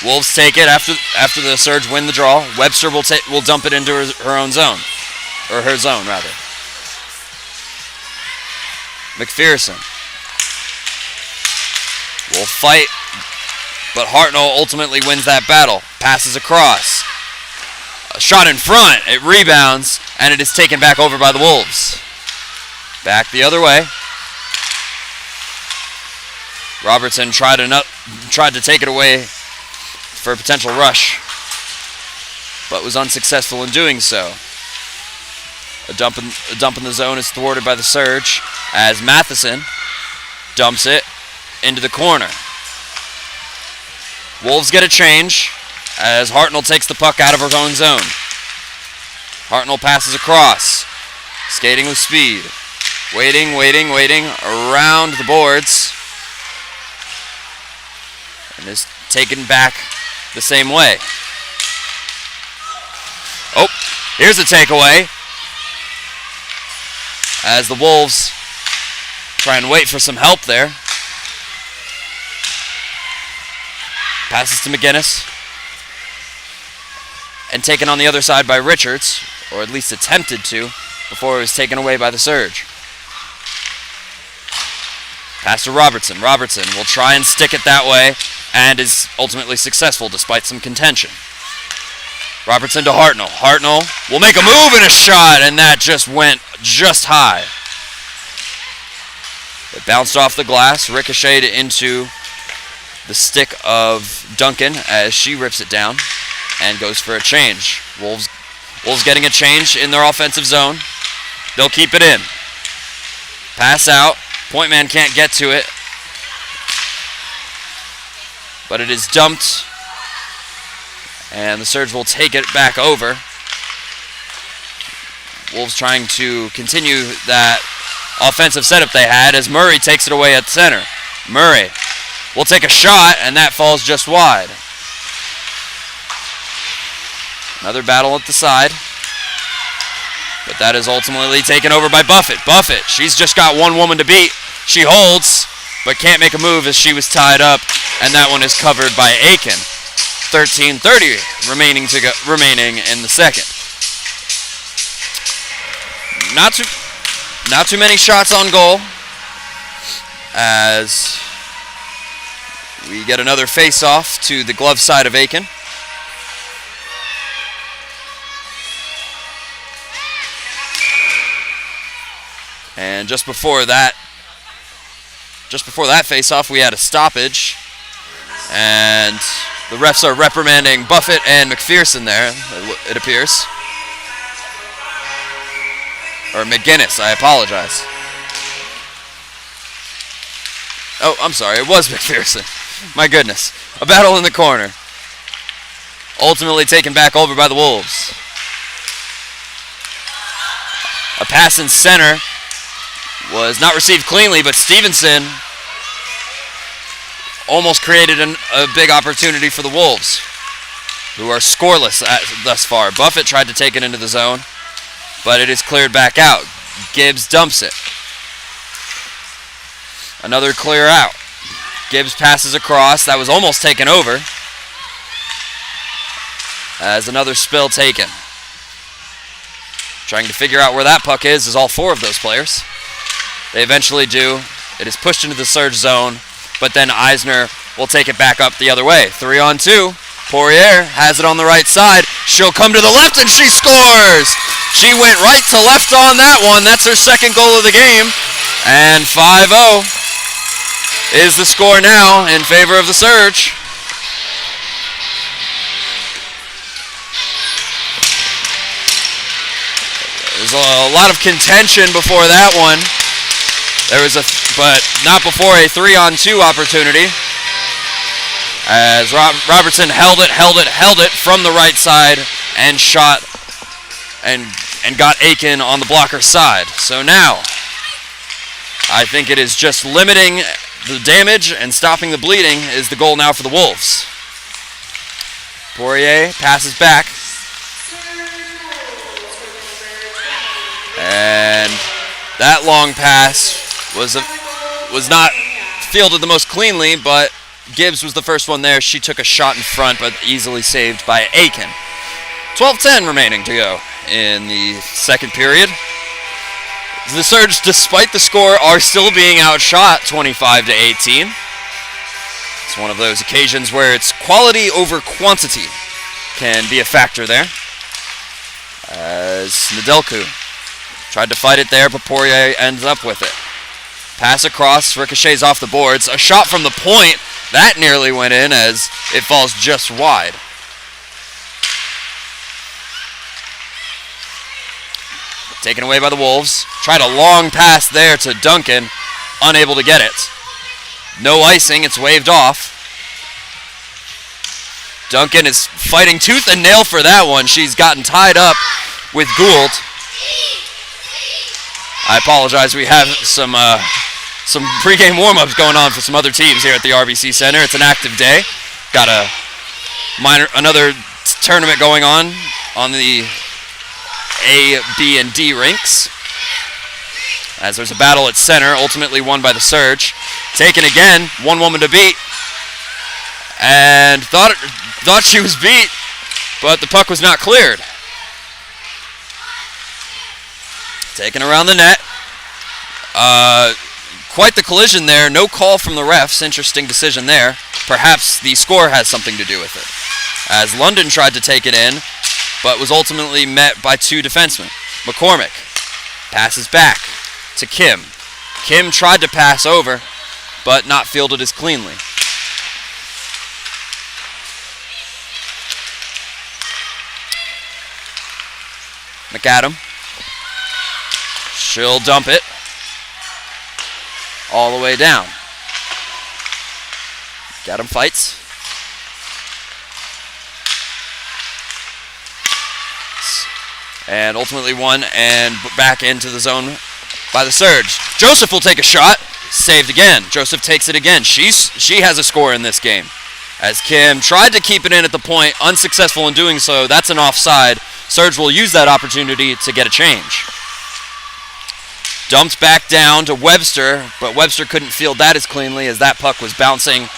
Wolves take it after the Surge win the draw. Webster will dump it into her own zone, or her zone rather. McPherson will fight, but Hartnell ultimately wins that battle. Passes across. A shot in front. It rebounds, and it is taken back over by the Wolves. Back the other way. Robertson tried to take it away for a potential rush, but was unsuccessful in doing so. A dump in the zone is thwarted by the Surge as Matheson dumps it into the corner. Wolves get a change as Hartnell takes the puck out of her own zone. Hartnell passes across, skating with speed. Waiting around the boards. And is taken back the same way. Oh, here's a takeaway. As the Wolves try and wait for some help there. Passes to McGinnis. And taken on the other side by Richards, or at least attempted to, before it was taken away by the Surge. Pass to Robertson. Robertson will try and stick it that way, and is ultimately successful despite some contention. Robertson to Hartnell. Hartnell will make a move and a shot, and that just went just high. It bounced off the glass, ricocheted into the stick of Duncan as she rips it down and goes for a change. Wolves getting a change in their offensive zone. They'll keep it in. Pass out. Point man can't get to it, but it is dumped, and the Surge will take it back over. Wolves trying to continue that offensive setup they had as Murray takes it away at center. Murray will take a shot, and that falls just wide. Another battle at the side, but that is ultimately taken over by Buffett. Buffett, she's just got one woman to beat. She holds, but can't make a move as she was tied up, and that one is covered by Aiken. 13:30 remaining in the second. Not too many shots on goal, as we get another face-off to the glove side of Aiken. And just before that face-off, we had a stoppage, and the refs are reprimanding Buffett and McPherson there, it appears. Or McGinnis, I apologize. Oh, I'm sorry, it was McPherson. My goodness. A battle in the corner. Ultimately taken back over by the Wolves. A pass in center was not received cleanly, but Stevenson almost created a big opportunity for the Wolves, who are scoreless thus far. Buffett tried to take it into the zone, but it is cleared back out. Gibbs dumps it. Another clear out. Gibbs passes across. That was almost taken over. As another spill taken. Trying to figure out where that puck is all four of those players. They eventually do. It is pushed into the surge zone, but then Eisner will take it back up the other way. 3-on-2. Poirier has it on the right side. She'll come to the left and she scores! She went right to left on that one. That's her second goal of the game. And 5-0 is the score now in favor of the Surge. There's a lot of contention before that one. But not before a 3-on-2 opportunity. As Robertson held it from the right side and shot and got Aiken on the blocker side. So now, I think it is just limiting the damage and stopping the bleeding is the goal now for the Wolves. Poirier passes back. And that long pass was not fielded the most cleanly, but Gibbs was the first one there. She took a shot in front, but easily saved by Aiken. 12:10 remaining to go in the second period. The Surge, despite the score, are still being outshot 25-18. It's one of those occasions where it's quality over quantity can be a factor there. As Nedelku tried to fight it there, but Poirier ends up with it. Pass across, ricochets off the boards. A shot from the point. That nearly went in as it falls just wide. Taken away by the Wolves. Tried a long pass there to Duncan. Unable to get it. No icing. It's waved off. Duncan is fighting tooth and nail for that one. She's gotten tied up with Gould. I apologize. We have some pregame warm-ups going on for some other teams here at the RBC Center. It's an active day. Got another tournament going on the A, B, and D rinks. As there's a battle at center, ultimately won by the Surge. Taken again, one woman to beat. And thought she was beat, but the puck was not cleared. Taken around the net. Quite the collision there. No call from the refs. Interesting decision there. Perhaps the score has something to do with it. As London tried to take it in, but was ultimately met by two defensemen. McCormick passes back to Kim. Kim tried to pass over, but not fielded as cleanly. McAdam. She'll dump it all the way down. McAdam fights. And ultimately won and back into the zone by the Surge. Joseph will take a shot. Saved again. Joseph takes it again. She has a score in this game. As Kim tried to keep it in at the point, unsuccessful in doing so. That's an offside. Surge will use that opportunity to get a change. Dumped back down to Webster, but Webster couldn't field that as cleanly as that puck was bouncing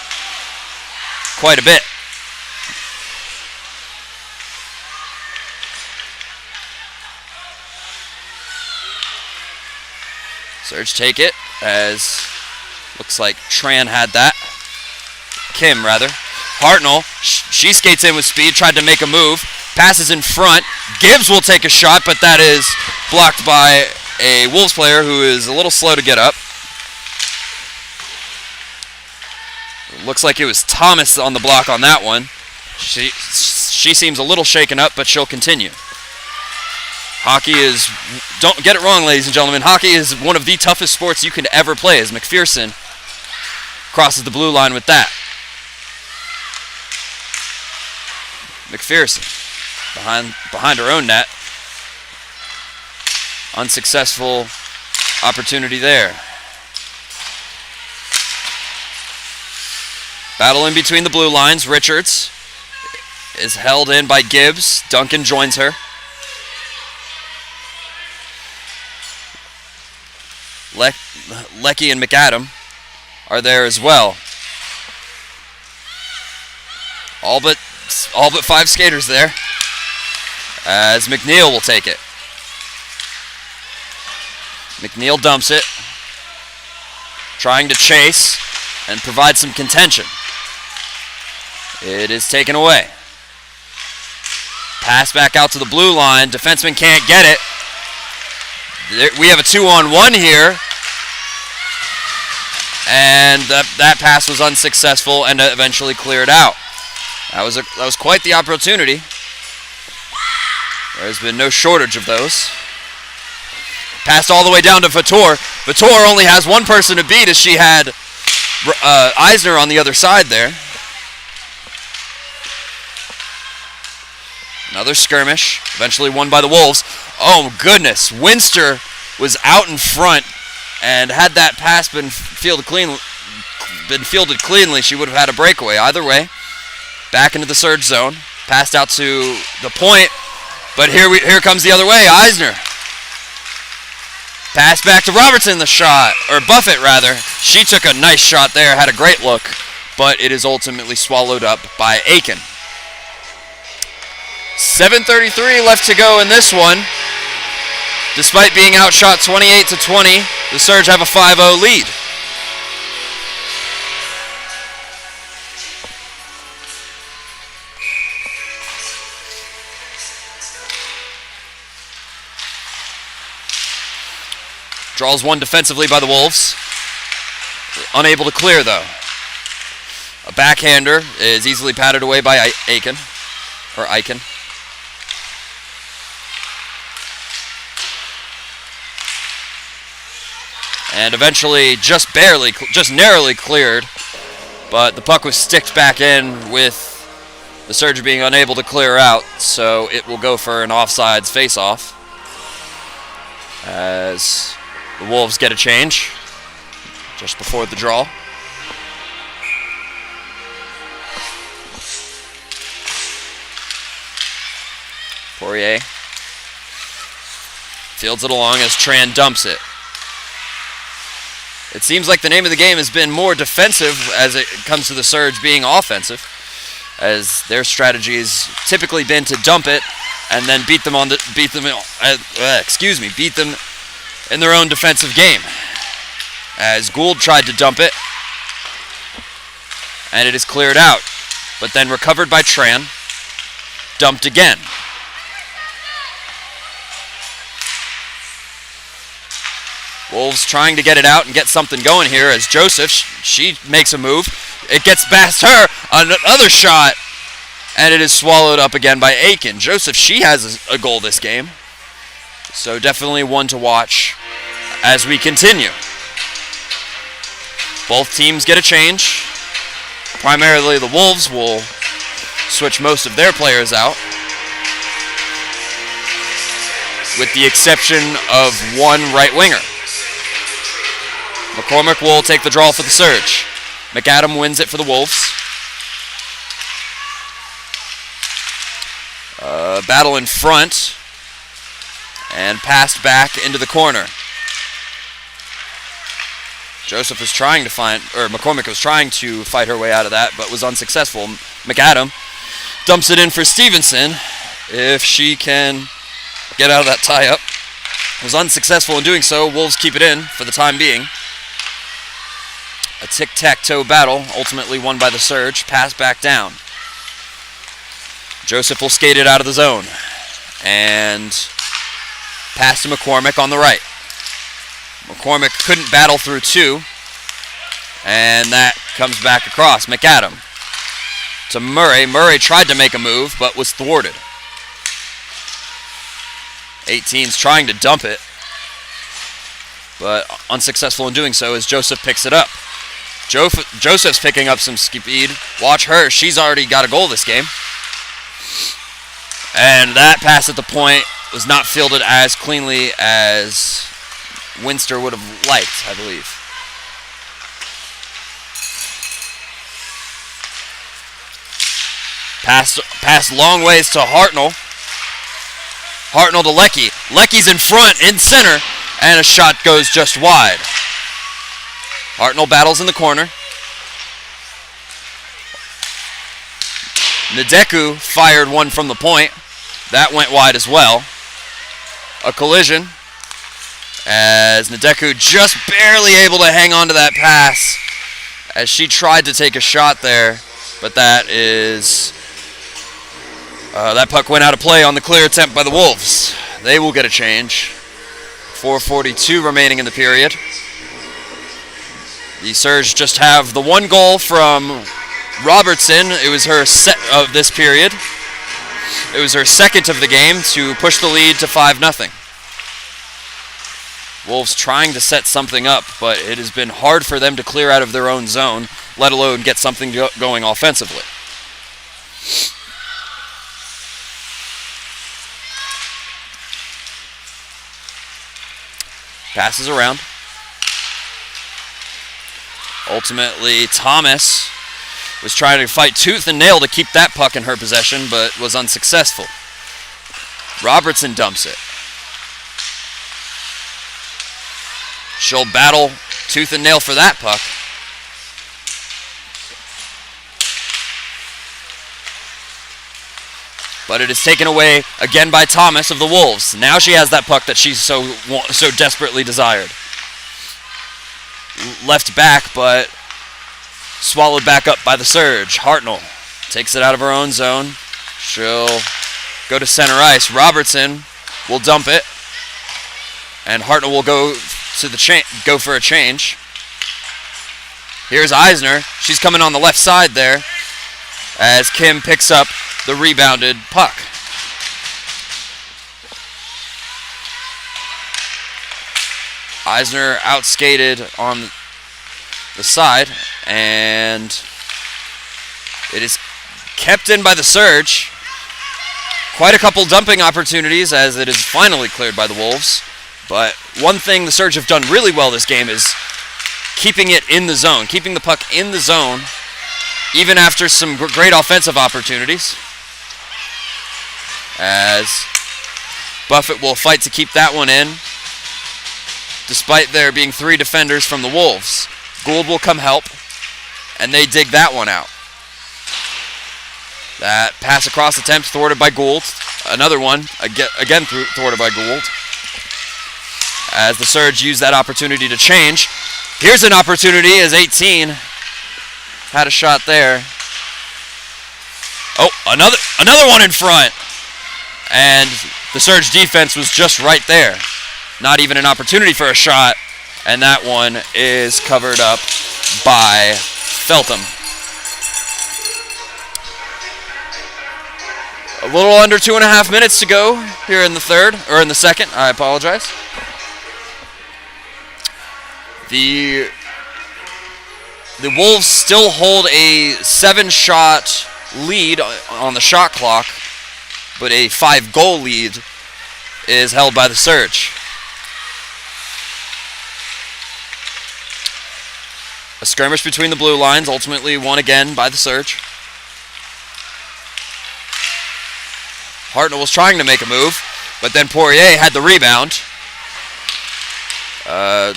quite a bit. Surge take it, as looks like Tran had that. Kim, rather. Hartnell, she skates in with speed, tried to make a move, passes in front. Gibbs will take a shot, but that is blocked by a Wolves player who is a little slow to get up. Looks like it was Thomas on the block on that one. She seems a little shaken up, but she'll continue. Hockey is, don't get it wrong, ladies and gentlemen, hockey is one of the toughest sports you can ever play, as McPherson crosses the blue line with that. McPherson behind her own net. Unsuccessful opportunity there. Battle in between the blue lines. Richards is held in by Gibbs. Duncan joins her. Lecky and McAdam are there as well. All but 5 skaters there, as McNeil will take it. McNeil dumps it, trying to chase and provide some contention. It is taken away. Pass back out to the blue line. Defenseman can't get it. We have a 2-on-1 here. And that pass was unsuccessful and eventually cleared out. That was quite the opportunity. There's been no shortage of those. Passed all the way down to Vitor. Vitor only has one person to beat, as she had Eisner on the other side there. Another skirmish, eventually won by the Wolves. Oh goodness, Winster was out in front, and had that pass been fielded cleanly, she would have had a breakaway. Either way, back into the surge zone, passed out to the point, but here comes the other way. Eisner. Pass back to Robertson, the shot, or Buffett rather. She took a nice shot there, had a great look, but it is ultimately swallowed up by Aiken. 7:33 left to go in this one. Despite being outshot 28-20, the Surge have a 5-0 lead. Draws one defensively by the Wolves. Unable to clear, though. A backhander is easily patted away by Aiken. And eventually just narrowly cleared, but the puck was sticked back in with the Surge being unable to clear out, so it will go for an offsides face-off as the Wolves get a change just before the draw. Poirier fields it along as Tran dumps it. It seems like the name of the game has been more defensive as it comes to the Surge being offensive, as their strategy has typically been to dump it and then beat them in their own defensive game. As Gould tried to dump it, and it is cleared out, but then recovered by Tran, dumped again. Wolves trying to get it out and get something going here as Joseph, she makes a move. It gets past her, another shot, and it is swallowed up again by Aiken. Joseph, she has a goal this game, so definitely one to watch as we continue. Both teams get a change. Primarily the Wolves will switch most of their players out, with the exception of one right winger. McCormick will take the draw for the Surge. McAdam wins it for the Wolves. Battle in front, and passed back into the corner. McCormick was trying to fight her way out of that, but was unsuccessful. McAdam dumps it in for Stevenson, if she can get out of that tie-up. Was unsuccessful in doing so. Wolves keep it in for the time being. A tic-tac-toe battle, ultimately won by the Surge. Pass back down. Joseph will skate it out of the zone. And pass to McCormick on the right. McCormick couldn't battle through two. And that comes back across. McAdam to Murray. Murray tried to make a move, but was thwarted. 18's trying to dump it, but unsuccessful in doing so as Joseph picks it up. Joseph's picking up some speed. Watch her. She's already got a goal this game. And that pass at the point was not fielded as cleanly as Winster would have liked, I believe. Pass long ways to Hartnell. Hartnell to Leckie. Leckie's in front, in center, and a shot goes just wide. Hartnell battles in the corner. Nadeku fired one from the point. That went wide as well. A collision as Nadeku just barely able to hang on to that pass as she tried to take a shot there, but that puck went out of play on the clear attempt by the Wolves. They will get a change. 4:42 remaining in the period. The Surge just have the one goal from Robertson. It was her set of this period. It was her second of the game to push the lead to 5-0. Wolves trying to set something up, but it has been hard for them to clear out of their own zone, let alone get something going offensively. Passes around. Ultimately, Thomas was trying to fight tooth and nail to keep that puck in her possession, but was unsuccessful. Robertson dumps it. She'll battle tooth and nail for that puck. But it is taken away again by Thomas of the Wolves. Now she has that puck that she's so desperately desired. Left back, but swallowed back up by the Surge. Hartnell takes it out of her own zone. She'll go to center ice. Robertson will dump it, and Hartnell will go to go for a change. Here's Eisner. She's coming on the left side there as Kim picks up the rebounded puck. Eisner outskated on the side, and it is kept in by the Surge. Quite a couple dumping opportunities as it is finally cleared by the Wolves. But one thing the Surge have done really well this game is keeping it in the zone, keeping the puck in the zone, even after some great offensive opportunities. As Buffett will fight to keep that one in, despite there being 3 defenders from the Wolves. Gould will come help, and they dig that one out. That pass across attempt thwarted by Gould. Another one, again thwarted by Gould. As the Surge use that opportunity to change. Here's an opportunity as 18 had a shot there. Oh, another one in front. And the Surge defense was just right there. Not even an opportunity for a shot. And that one is covered up by Feltham. A little under 2.5 minutes to go here in the second. I apologize. The Wolves still hold a 7-shot lead on the shot clock, but a 5-goal lead is held by the Surge. A skirmish between the blue lines, ultimately won again by the Surge. Hartnell was trying to make a move, but then Poirier had the rebound.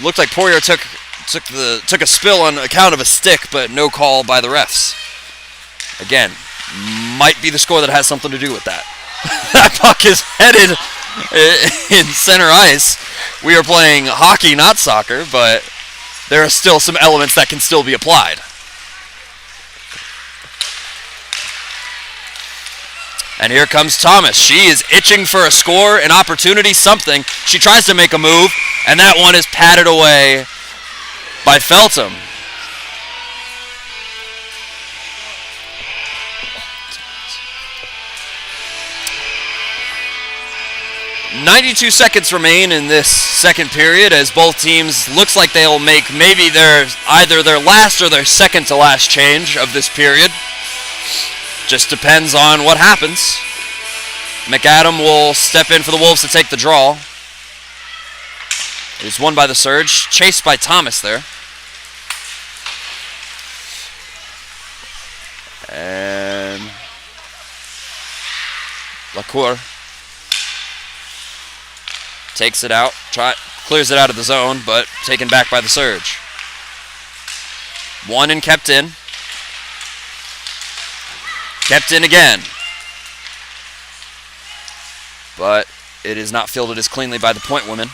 Looked like Poirier took a spill on account of a stick, but no call by the refs. Again, might be the score that has something to do with that. That puck is headed in center ice. We are playing hockey, not soccer, but there are still some elements that can still be applied. And here comes Thomas. She is itching for a score, an opportunity, something. She tries to make a move, and that one is patted away by Feltham. .92 seconds remain in this second period as both teams looks like they'll make maybe either their last or their second to last change of this period. Just depends on what happens. McAdam will step in for the Wolves to take the draw. It is won by the Surge, chased by Thomas there. And Lacour takes it out, clears it out of the zone, but taken back by the Surge. Won and kept in. Kept in again. But it is not fielded as cleanly by the point woman,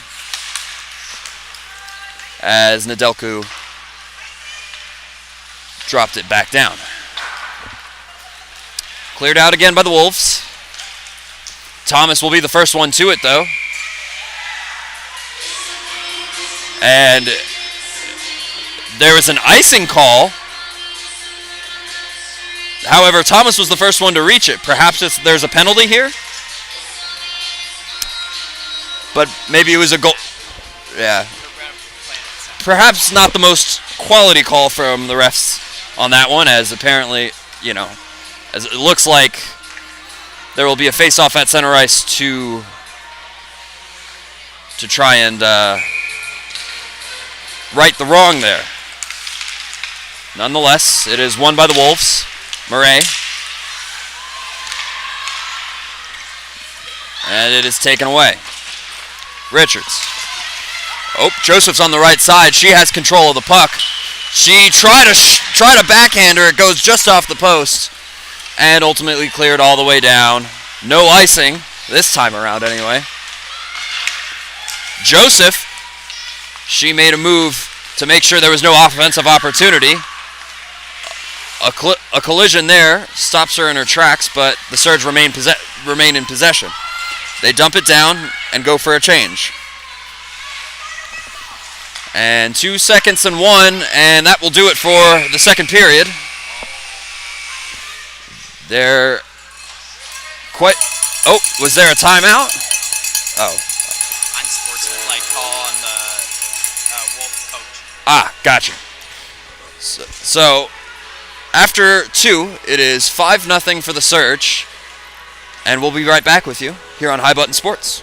as Nedelku dropped it back down. Cleared out again by the Wolves. Thomas will be the first one to it, though. And there was an icing call. However, Thomas was the first one to reach it. Perhaps there's a penalty here? But maybe it was a goal. Yeah. Perhaps not the most quality call from the refs on that one, as apparently, as it looks like there will be a face-off at center ice to try and right the wrong there. Nonetheless, it is won by the Wolves. Murray. And it is taken away. Richards. Oh, Joseph's on the right side. She has control of the puck. She tried to backhand her. It goes just off the post. And ultimately cleared all the way down. No icing. This time around, anyway. Joseph. She made a move to make sure there was no offensive opportunity. A collision there stops her in her tracks, but the Surge remain in possession. They dump it down and go for a change. And 2 seconds and 1, and that will do it for the second period. Oh, was there a timeout? Oh. Unsportsmanlike call on the Wolf coach. Ah, gotcha. So after 2, it is 5-0 for the Surge, and we'll be right back with you here on High Button Sports.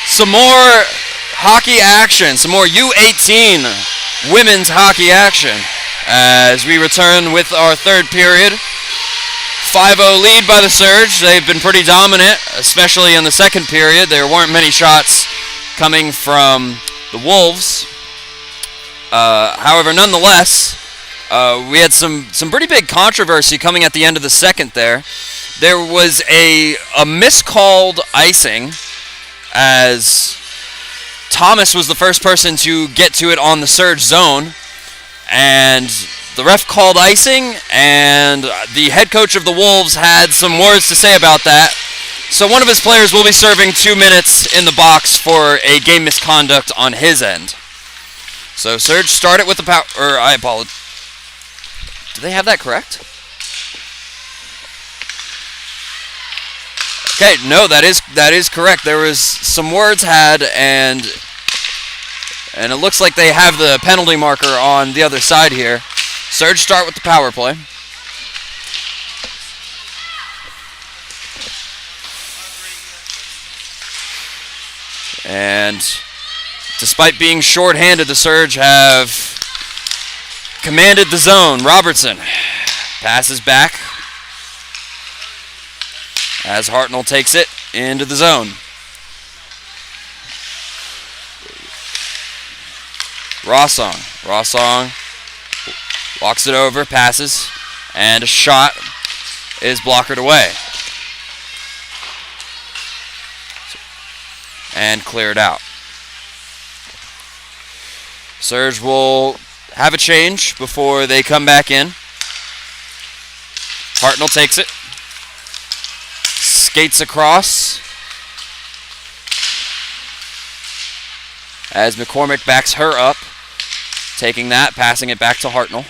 Some more hockey action, some more U18 women's hockey action as we return with our third period. 5-0 lead by the Surge. They've been pretty dominant, especially in the second period. There weren't many shots coming from the Wolves. However, nonetheless, we had some pretty big controversy coming at the end of the second there. There was a miscalled icing as Thomas was the first person to get to it on the Surge zone, and the ref called icing, and the head coach of the Wolves had some words to say about that. So one of his players will be serving 2 minutes in the box for a game misconduct on his end. So Surge started with the power, or I apologize. Do they have that correct? Okay, no, that is correct. There was some words had, and it looks like they have the penalty marker on the other side here. Surge start with the power play. And despite being short-handed, the Surge have commanded the zone. Robertson passes back as Hartnell takes it into the zone. Rossong walks it over, passes, and a shot is blockered away. And cleared out. Surge will have a change before they come back in. Hartnell takes it. Skates across. As McCormick backs her up. Taking that, passing it back to Hartnell.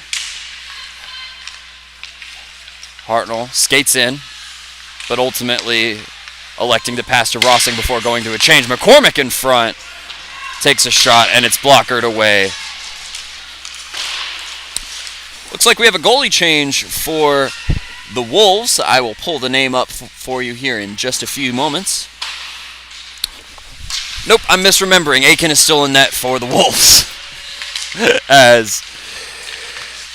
Hartnell skates in, but ultimately electing to pass to Rossing before going to a change. McCormick in front takes a shot, and it's blockered away. Looks like we have a goalie change for the Wolves. I will pull the name up for you here in just a few moments. Nope, I'm misremembering. Aiken is still in net for the Wolves. As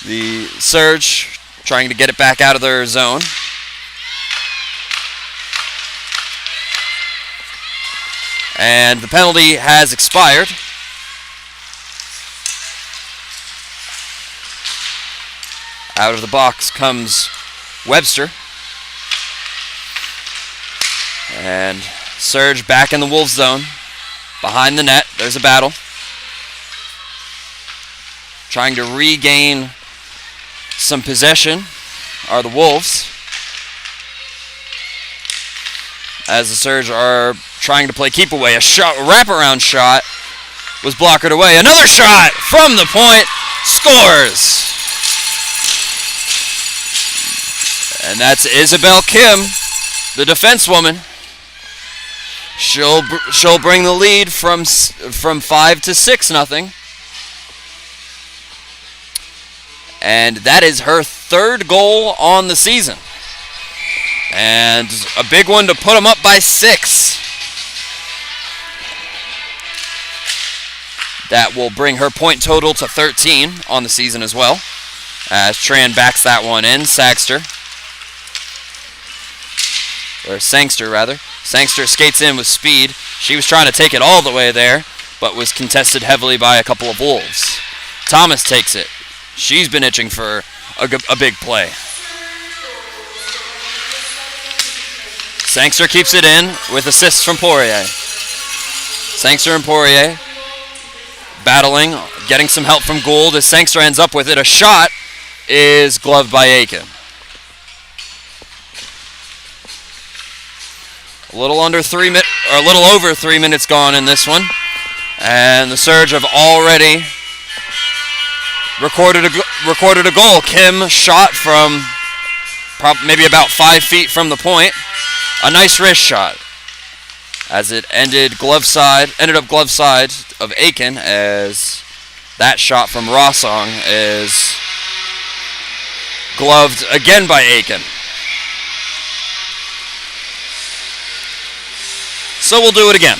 the Surge trying to get it back out of their zone. And the penalty has expired. Out of the box comes Webster. And Surge back in the Wolves zone. Behind the net, there's a battle. Trying to regain some possession are the Wolves. As the Surge are trying to play keep away. A shot, a wraparound shot was blockered away. Another shot from the point. Scores. And that's Isabel Kim, the defense woman. She'll bring the lead from 5 to 6-0. And that is her third goal on the season. And a big one to put them up by 6. That will bring her point total to 13 on the season as well. As Tran backs that one in. Sangster, rather. Sangster skates in with speed. She was trying to take it all the way there, but was contested heavily by a couple of Wolves. Thomas takes it. She's been itching for a big play. Sangster keeps it in with assists from Poirier. Sangster and Poirier battling, getting some help from Gould as Sangster ends up with it. A shot is gloved by Aiken. A little over 3 minutes gone in this one, and the Surge have already recorded a goal. Kim shot from maybe about 5 feet from the point. A nice wrist shot, as it ended up glove side of Aiken, as that shot from Rossong is gloved again by Aiken. So we'll do it again.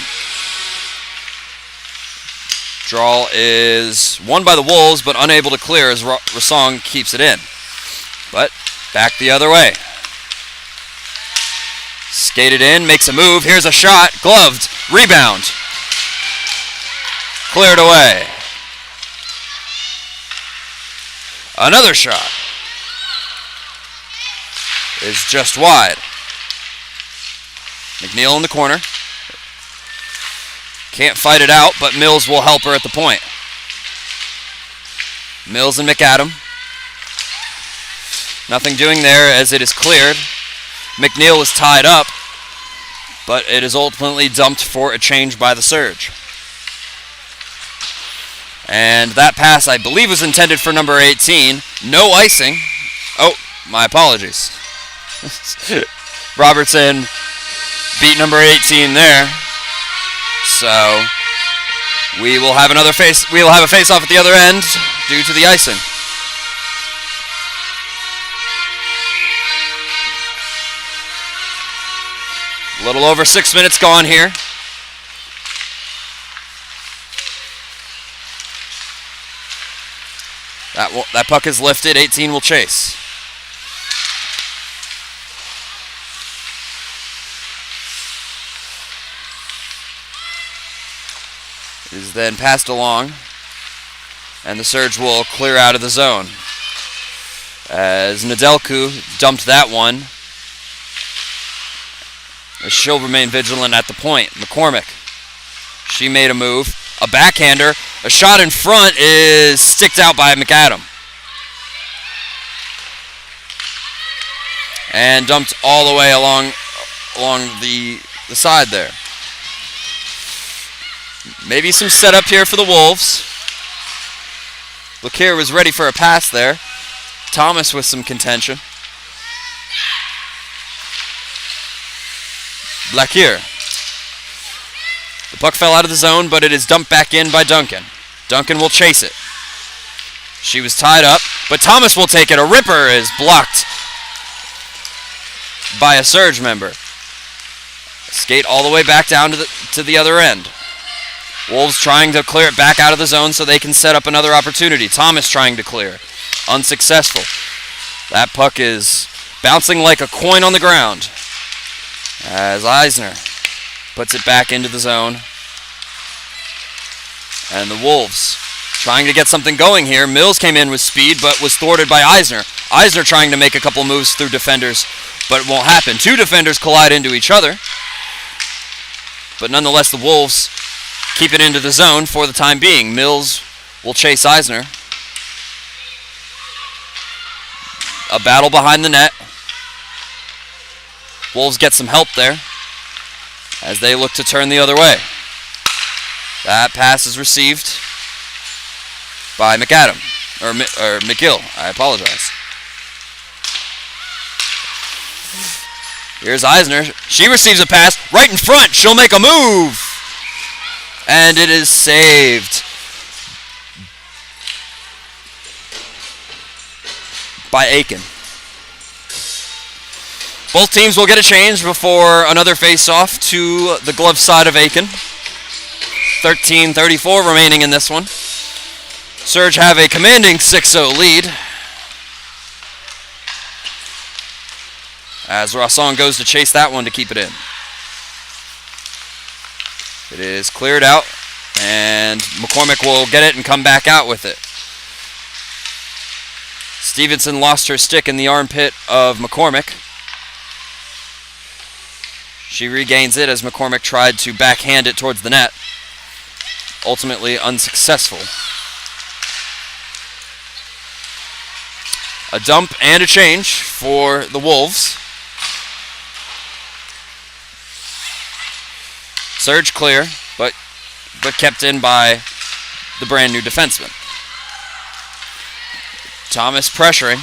Draw is won by the Wolves, but unable to clear as Rasong keeps it in. But back the other way. Skated in, makes a move. Here's a shot, gloved, rebound. Cleared away. Another shot is just wide. McNeil in the corner. Can't fight it out, but Mills will help her at the point. Mills and McAdam. Nothing doing there as it is cleared. McNeil is tied up, but it is ultimately dumped for a change by the Surge. And that pass, I believe, was intended for number 18. No icing. Oh, my apologies. Robertson beat number 18 there. So we will have a face-off at the other end due to the icing. A little over 6 minutes gone here. That puck is lifted. 18 will chase. It is then passed along, and the Surge will clear out of the zone. As Nedelku dumped that one, she'll remain vigilant at the point. McCormick, she made a move. A backhander. A shot in front is sticked out by McAdam. And dumped all the way along the side there. Maybe some setup here for the Wolves. Lakier was ready for a pass there. Thomas with some contention. Lakier. The puck fell out of the zone, but it is dumped back in by Duncan. Duncan will chase it. She was tied up, but Thomas will take it. A ripper is blocked by a Surge member. Skate all the way back down to the other end. Wolves trying to clear it back out of the zone so they can set up another opportunity. Thomas trying to clear. Unsuccessful. That puck is bouncing like a coin on the ground as Eisner puts it back into the zone. And the Wolves trying to get something going here. Mills came in with speed but was thwarted by Eisner. Eisner trying to make a couple moves through defenders, but it won't happen. Two defenders collide into each other. But nonetheless, the Wolves keep it into the zone for the time being. Mills will chase Eisner. A battle behind the net. Wolves get some help there as they look to turn the other way. That pass is received by McAdam, or McGill, I apologize. Here's Eisner. She receives a pass right in front. She'll make a move. And it is saved by Aiken. Both teams will get a change before another face-off to the glove side of Aiken. 13:34 remaining in this one. Surge have a commanding 6-0 lead as Rasson goes to chase that one to keep it in. It is cleared out, and McCormick will get it and come back out with it. Stevenson lost her stick in the armpit of McCormick. She regains it as McCormick tried to backhand it towards the net. Ultimately unsuccessful. A dump and a change for the Wolves. Surge clear, but kept in by the brand new defenseman. Thomas pressuring.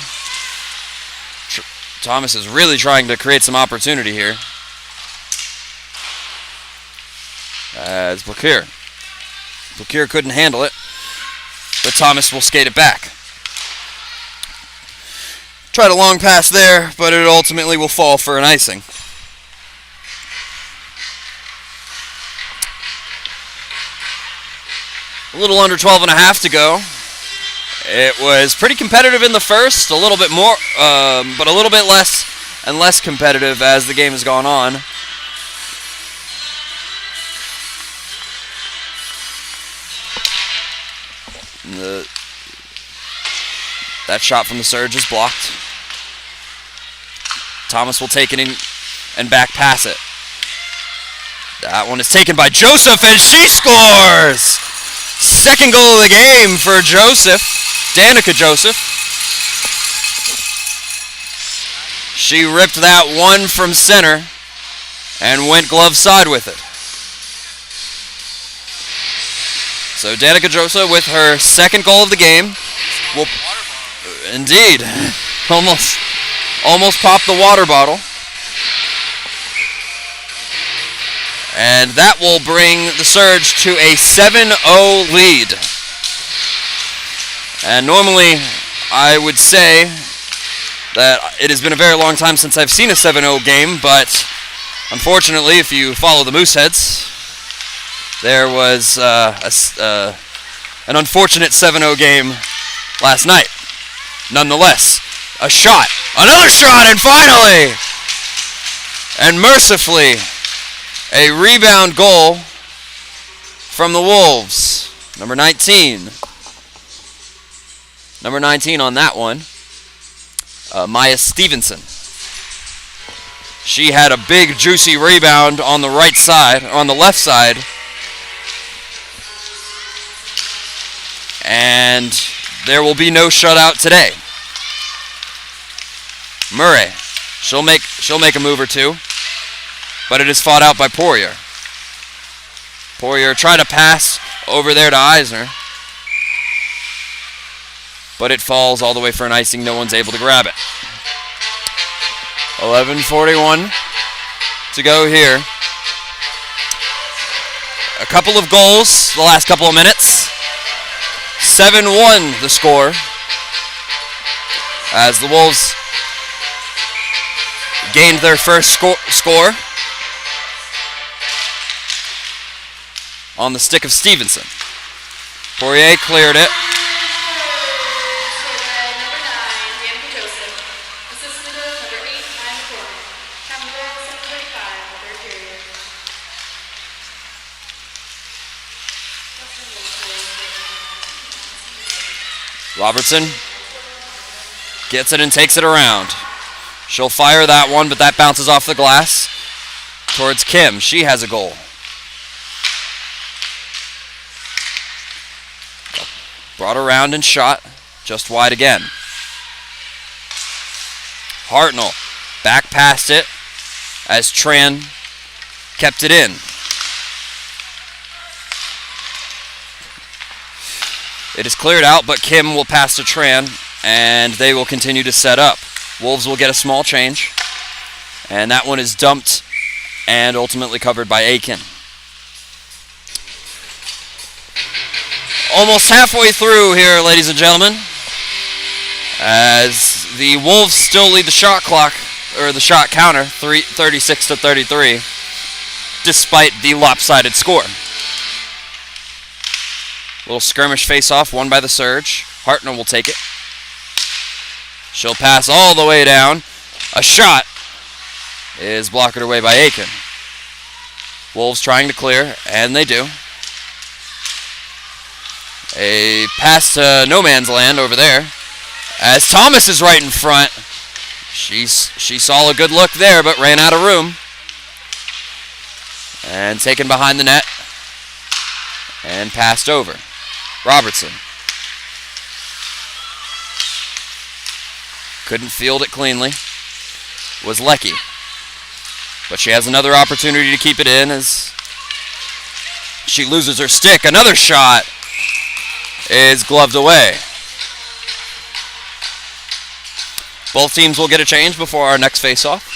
Thomas is really trying to create some opportunity here. As Blaquier couldn't handle it, but Thomas will skate it back. Tried a long pass there, but it ultimately will fall for an icing. A little under 12 and a half to go. It was pretty competitive in the first, a little bit more, but a little bit less and less competitive as the game has gone on. That shot from the surge is blocked. Thomas will take it in and back pass it. That one is taken by Joseph, and she scores! Second goal of the game for Joseph, Danica Joseph. She ripped that one from center and went glove side with it. So Danica Joseph with her second goal of the game. Will indeed almost popped the water bottle. And that will bring the Surge to a 7-0 lead. And normally I would say that it has been a very long time since I've seen a 7-0 game, but unfortunately, if you follow the Mooseheads, there was an unfortunate 7-0 game last night. Nonetheless, a shot, another shot, and finally, and mercifully, a rebound goal from the Wolves. Number 19. Number 19 on that one. Maya Stevenson. She had a big, juicy rebound on the right side, on the left side. And there will be no shutout today. Murray. She'll make a move or two. But it is fought out by Poirier. Poirier tried to pass over there to Eisner. But it falls all the way for an icing. No one's able to grab it. 11:41 to go here. A couple of goals the last couple of minutes. 7-1 the score. As the Wolves gained their first score on the stick of Stevenson. Poirier cleared it. Robertson gets it and takes it around. She'll fire that one, but that bounces off the glass towards Kim. She has a goal. Brought around and shot, just wide again. Hartnell back past it as Tran kept it in. It is cleared out, but Kim will pass to Tran, and they will continue to set up. Wolves will get a small change, and that one is dumped and ultimately covered by Aiken. Almost halfway through here, ladies and gentlemen, as the Wolves still lead the shot clock, or the shot counter, 36-33, despite the lopsided score. Little skirmish face-off, won by the Surge. Hartner will take it. She'll pass all the way down. A shot is blocked away by Aiken. Wolves trying to clear, and they do. A pass to no man's land over there. As Thomas is right in front. She saw a good look there, but ran out of room. And taken behind the net. And passed over. Robertson. Couldn't field it cleanly. Was Lecky. But she has another opportunity to keep it in as she loses her stick. Another shot is gloved away. Both teams will get a change before our next face-off.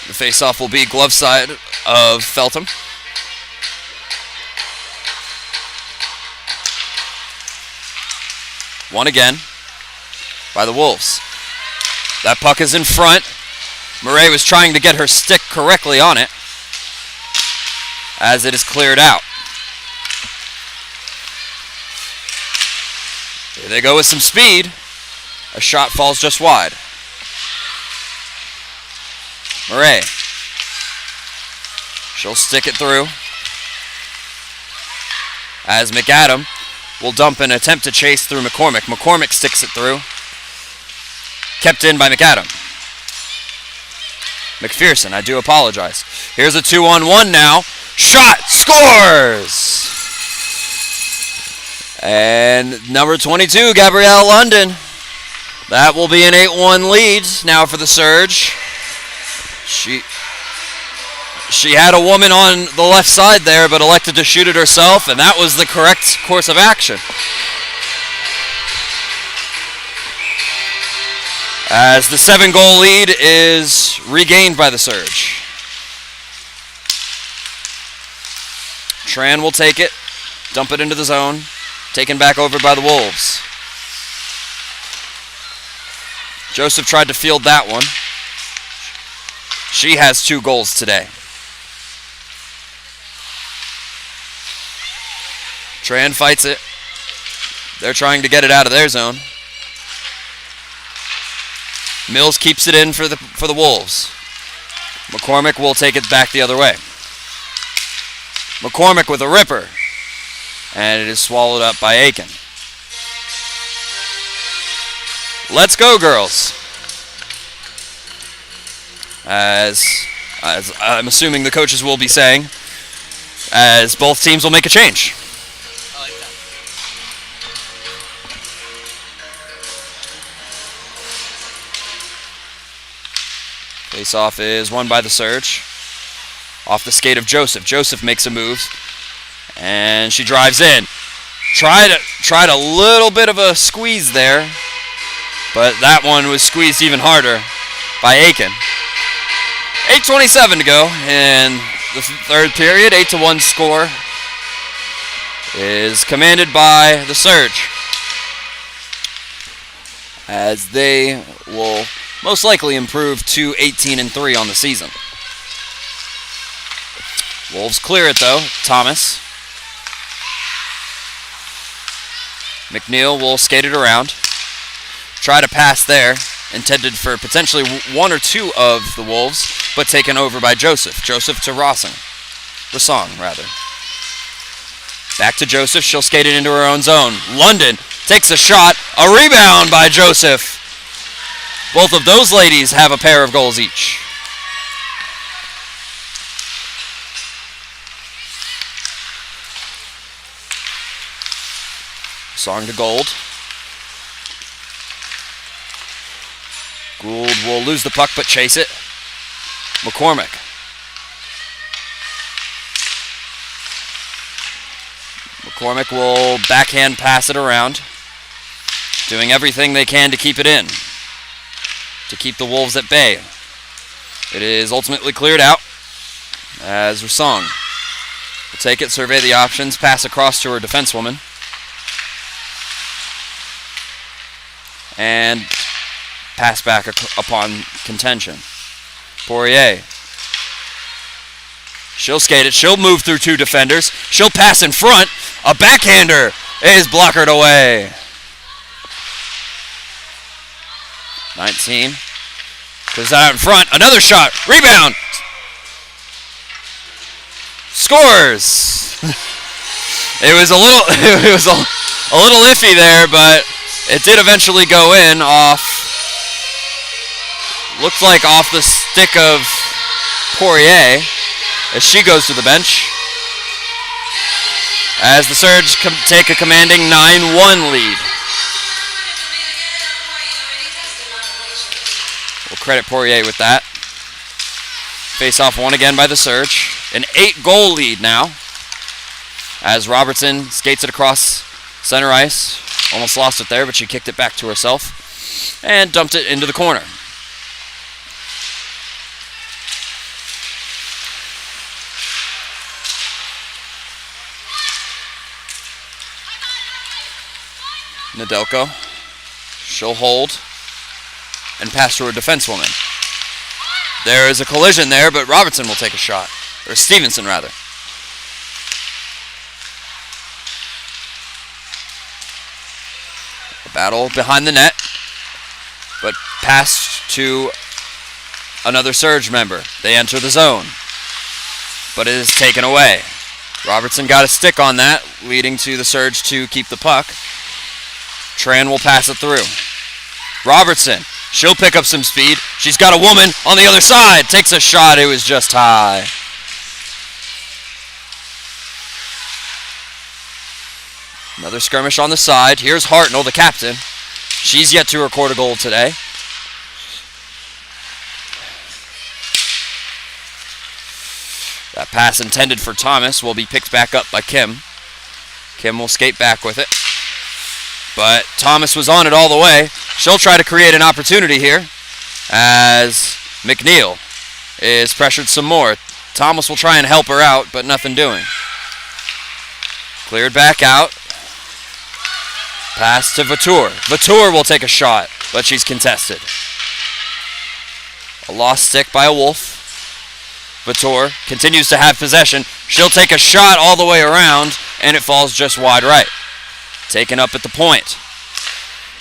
The face-off will be glove side of Feltham. One again. by the Wolves. That puck is in front. Murray was trying to get her stick correctly on it as it is cleared out. Here they go with some speed. A shot falls just wide. Murray. She'll stick it through. As McAdam will dump and attempt to chase through McCormick. McCormick sticks it through. Kept in by McAdam. McPherson, I do apologize. Here's a 2-on-1 now. Shot! Scores! And number 22, Gabrielle London. That will be an 8-1 lead now for the Surge. She had a woman on the left side there, but elected to shoot it herself, and that was the correct course of action. As the 7-goal lead is regained by the Surge. Tran will take it, dump it into the zone, taken back over by the Wolves. Joseph tried to field that one. She has 2 goals today. Tran fights it. They're trying to get it out of their zone. Mills keeps it in for the Wolves. McCormick will take it back the other way. McCormick with a ripper. And it is swallowed up by Aiken. Let's go, girls. As I'm assuming the coaches will be saying, as both teams will make a change. I like that. Face-off is won by the Surge. Off the skate of Joseph. Joseph makes a move. And she drives in. Tried a little bit of a squeeze there. But that one was squeezed even harder by Aiken. 8:27 to go in the third period. 8-1 score is commanded by the Surge, as they will most likely improve to 18-3 on the season. Wolves clear it though. Thomas. McNeil will skate it around. Try to pass there, intended for potentially 1 or 2 of the Wolves, but taken over by Joseph. Joseph to Rossong, rather. Back to Joseph. She'll skate it into her own zone. London takes a shot. A rebound by Joseph. Both of those ladies have a pair of goals each. Song to Gold. Gould will lose the puck but chase it. McCormick. McCormick will backhand pass it around, doing everything they can to keep it in, to keep the Wolves at bay. It is ultimately cleared out as Rossong will take it, survey the options, pass across to her defensewoman, and pass back upon contention. Poirier. She'll skate it. She'll move through 2 defenders. She'll pass in front. A backhander is blockered away. 19. Goes out in front. Another shot. Rebound. Scores. It was a little iffy there, but it did eventually go in off. Looks like off the stick of Poirier as she goes to the bench. As the Surge take a commanding 9-1 lead. We'll credit Poirier with that. Face-off won again by the Surge. An 8-goal lead now. As Robertson skates it across center ice. Almost lost it there, but she kicked it back to herself and dumped it into the corner. Nedelko She'll hold and pass to her defensewoman. There is a collision there, but Robertson will take a shot. Or Stevenson, rather. A battle behind the net, but pass to another Surge member. They enter the zone, but it is taken away. Robertson got a stick on that, leading to the Surge to keep the puck. Tran will pass it through. Robertson, she'll pick up some speed. She's got a woman on the other side. Takes a shot. It was just high. Another skirmish on the side. Here's Hartnell, the captain. She's yet to record a goal today. That pass intended for Thomas will be picked back up by Kim. Kim will skate back with it. But Thomas was on it all the way. She'll try to create an opportunity here as McNeil is pressured some more. Thomas will try and help her out, but nothing doing. Cleared back out. Pass to Vautour. Vautour will take a shot, but she's contested. A lost stick by a Wolf. Vautour continues to have possession. She'll take a shot all the way around, and it falls just wide right. Taken up at the point.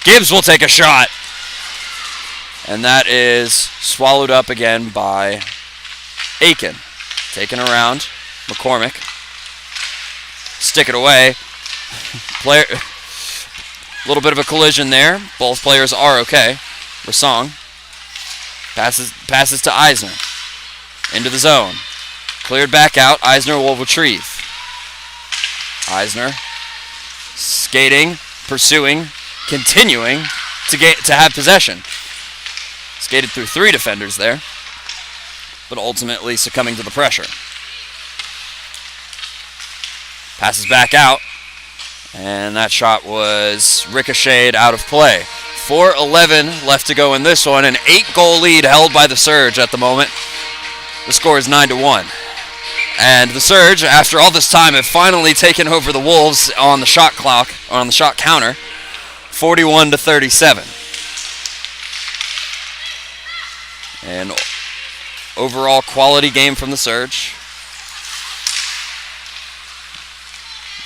Gibbs will take a shot. And that is swallowed up again by Aiken. Taken around. McCormick. Stick it away. Player. A little bit of a collision there. Both players are okay. Rassong. Passes to Eisner. Into the zone. Cleared back out. Eisner will retrieve. Eisner skating, pursuing, continuing to have possession. Skated through 3 defenders there, but ultimately succumbing to the pressure. Passes back out, and that shot was ricocheted out of play. 4:11 left to go in this one. An 8-goal lead held by the Surge at the moment. The score is 9-1. And the Surge, after all this time, have finally taken over the Wolves on the shot clock, or on the shot counter, 41-37. An overall quality game from the Surge.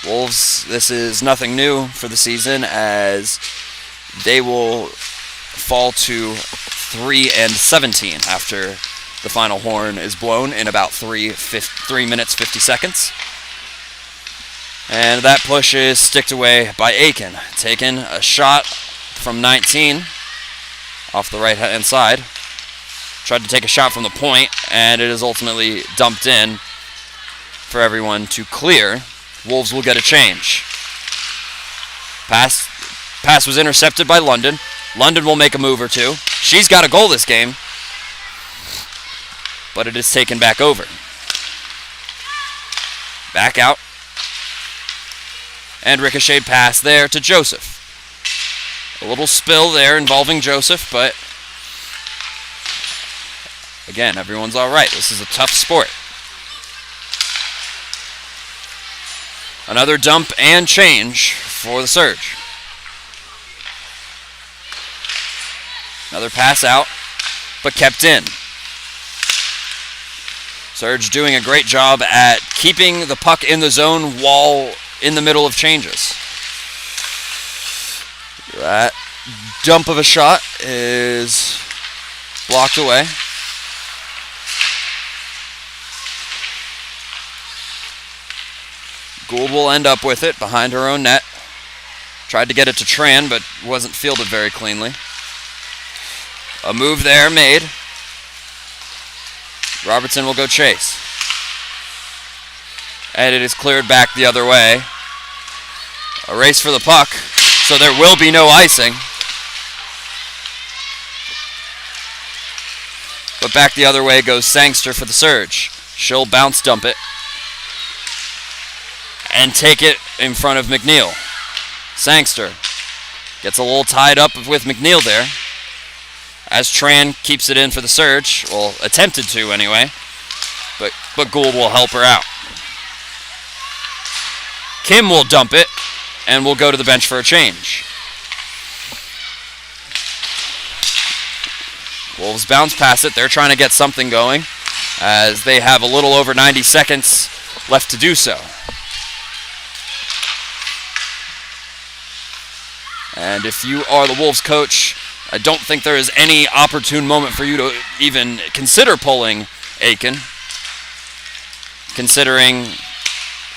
Wolves, this is nothing new for the season, as they will fall to 3-17 after the final horn is blown in about 3 minutes 50 seconds. And that push is sticked away by Aiken. Taken a shot from 19 off the right hand side. Tried to take a shot from the point, and it is ultimately dumped in for everyone to clear. Wolves will get a change. Pass was intercepted by London. London will make a move or two. She's got a goal this game, but it is taken back over. Back out. And ricochet pass there to Joseph. A little spill there involving Joseph, but again, everyone's all right. This is a tough sport. Another dump and change for the Surge. Another pass out, but kept in. Surge doing a great job at keeping the puck in the zone while in the middle of changes. That dump of a shot is blocked away. Gould will end up with it behind her own net. Tried to get it to Tran, but wasn't fielded very cleanly. A move there made. Robertson will go chase. And it is cleared back the other way. A race for the puck, so there will be no icing. But back the other way goes Sangster for the Surge. She'll bounce dump it and take it in front of McNeil. Sangster gets a little tied up with McNeil there, as Tran keeps it in for the Surge. Well, attempted to anyway, but Gould will help her out. Kim will dump it and will go to the bench for a change. Wolves bounce past it. They're trying to get something going as they have a little over 90 seconds left to do so. And if you are the Wolves coach, I don't think there is any opportune moment for you to even consider pulling Aiken, considering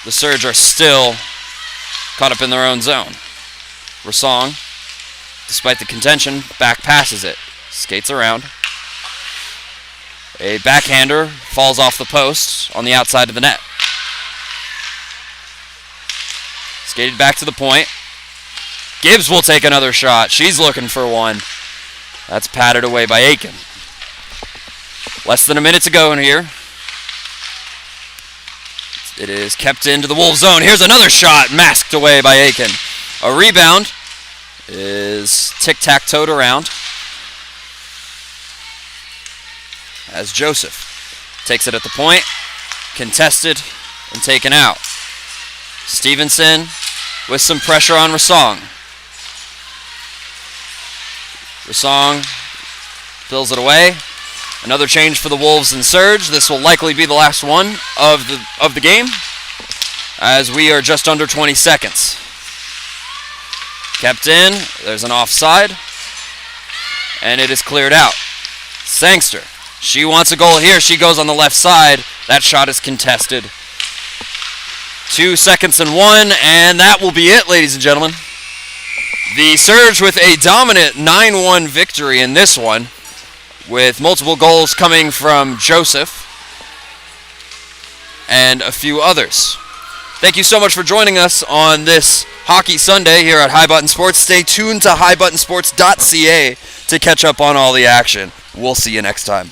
the Surge are still caught up in their own zone. Rasong, despite the contention, back passes it. Skates around. A backhander falls off the post on the outside of the net. Skated back to the point. Gibbs will take another shot. She's looking for one. That's patted away by Aiken. Less than a minute to go in here. It is kept into the Wolves zone. Here's another shot, masked away by Aiken. A rebound is tic-tac-toed around as Joseph takes it at the point, contested and taken out. Stevenson with some pressure on Rasong. Rasong fills it away. Another change for the Wolves and Surge. This will likely be the last one of the game, as we are just under 20 seconds. Kept in. There's an offside, and it is cleared out. Sangster. She wants a goal here. She goes on the left side. That shot is contested. 2 seconds and 1, and that will be it, ladies and gentlemen. The Surge with a dominant 9-1 victory in this one, with multiple goals coming from Joseph and a few others. Thank you so much for joining us on this Hockey Sunday here at High Button Sports. Stay tuned to highbuttonsports.ca to catch up on all the action. We'll see you next time.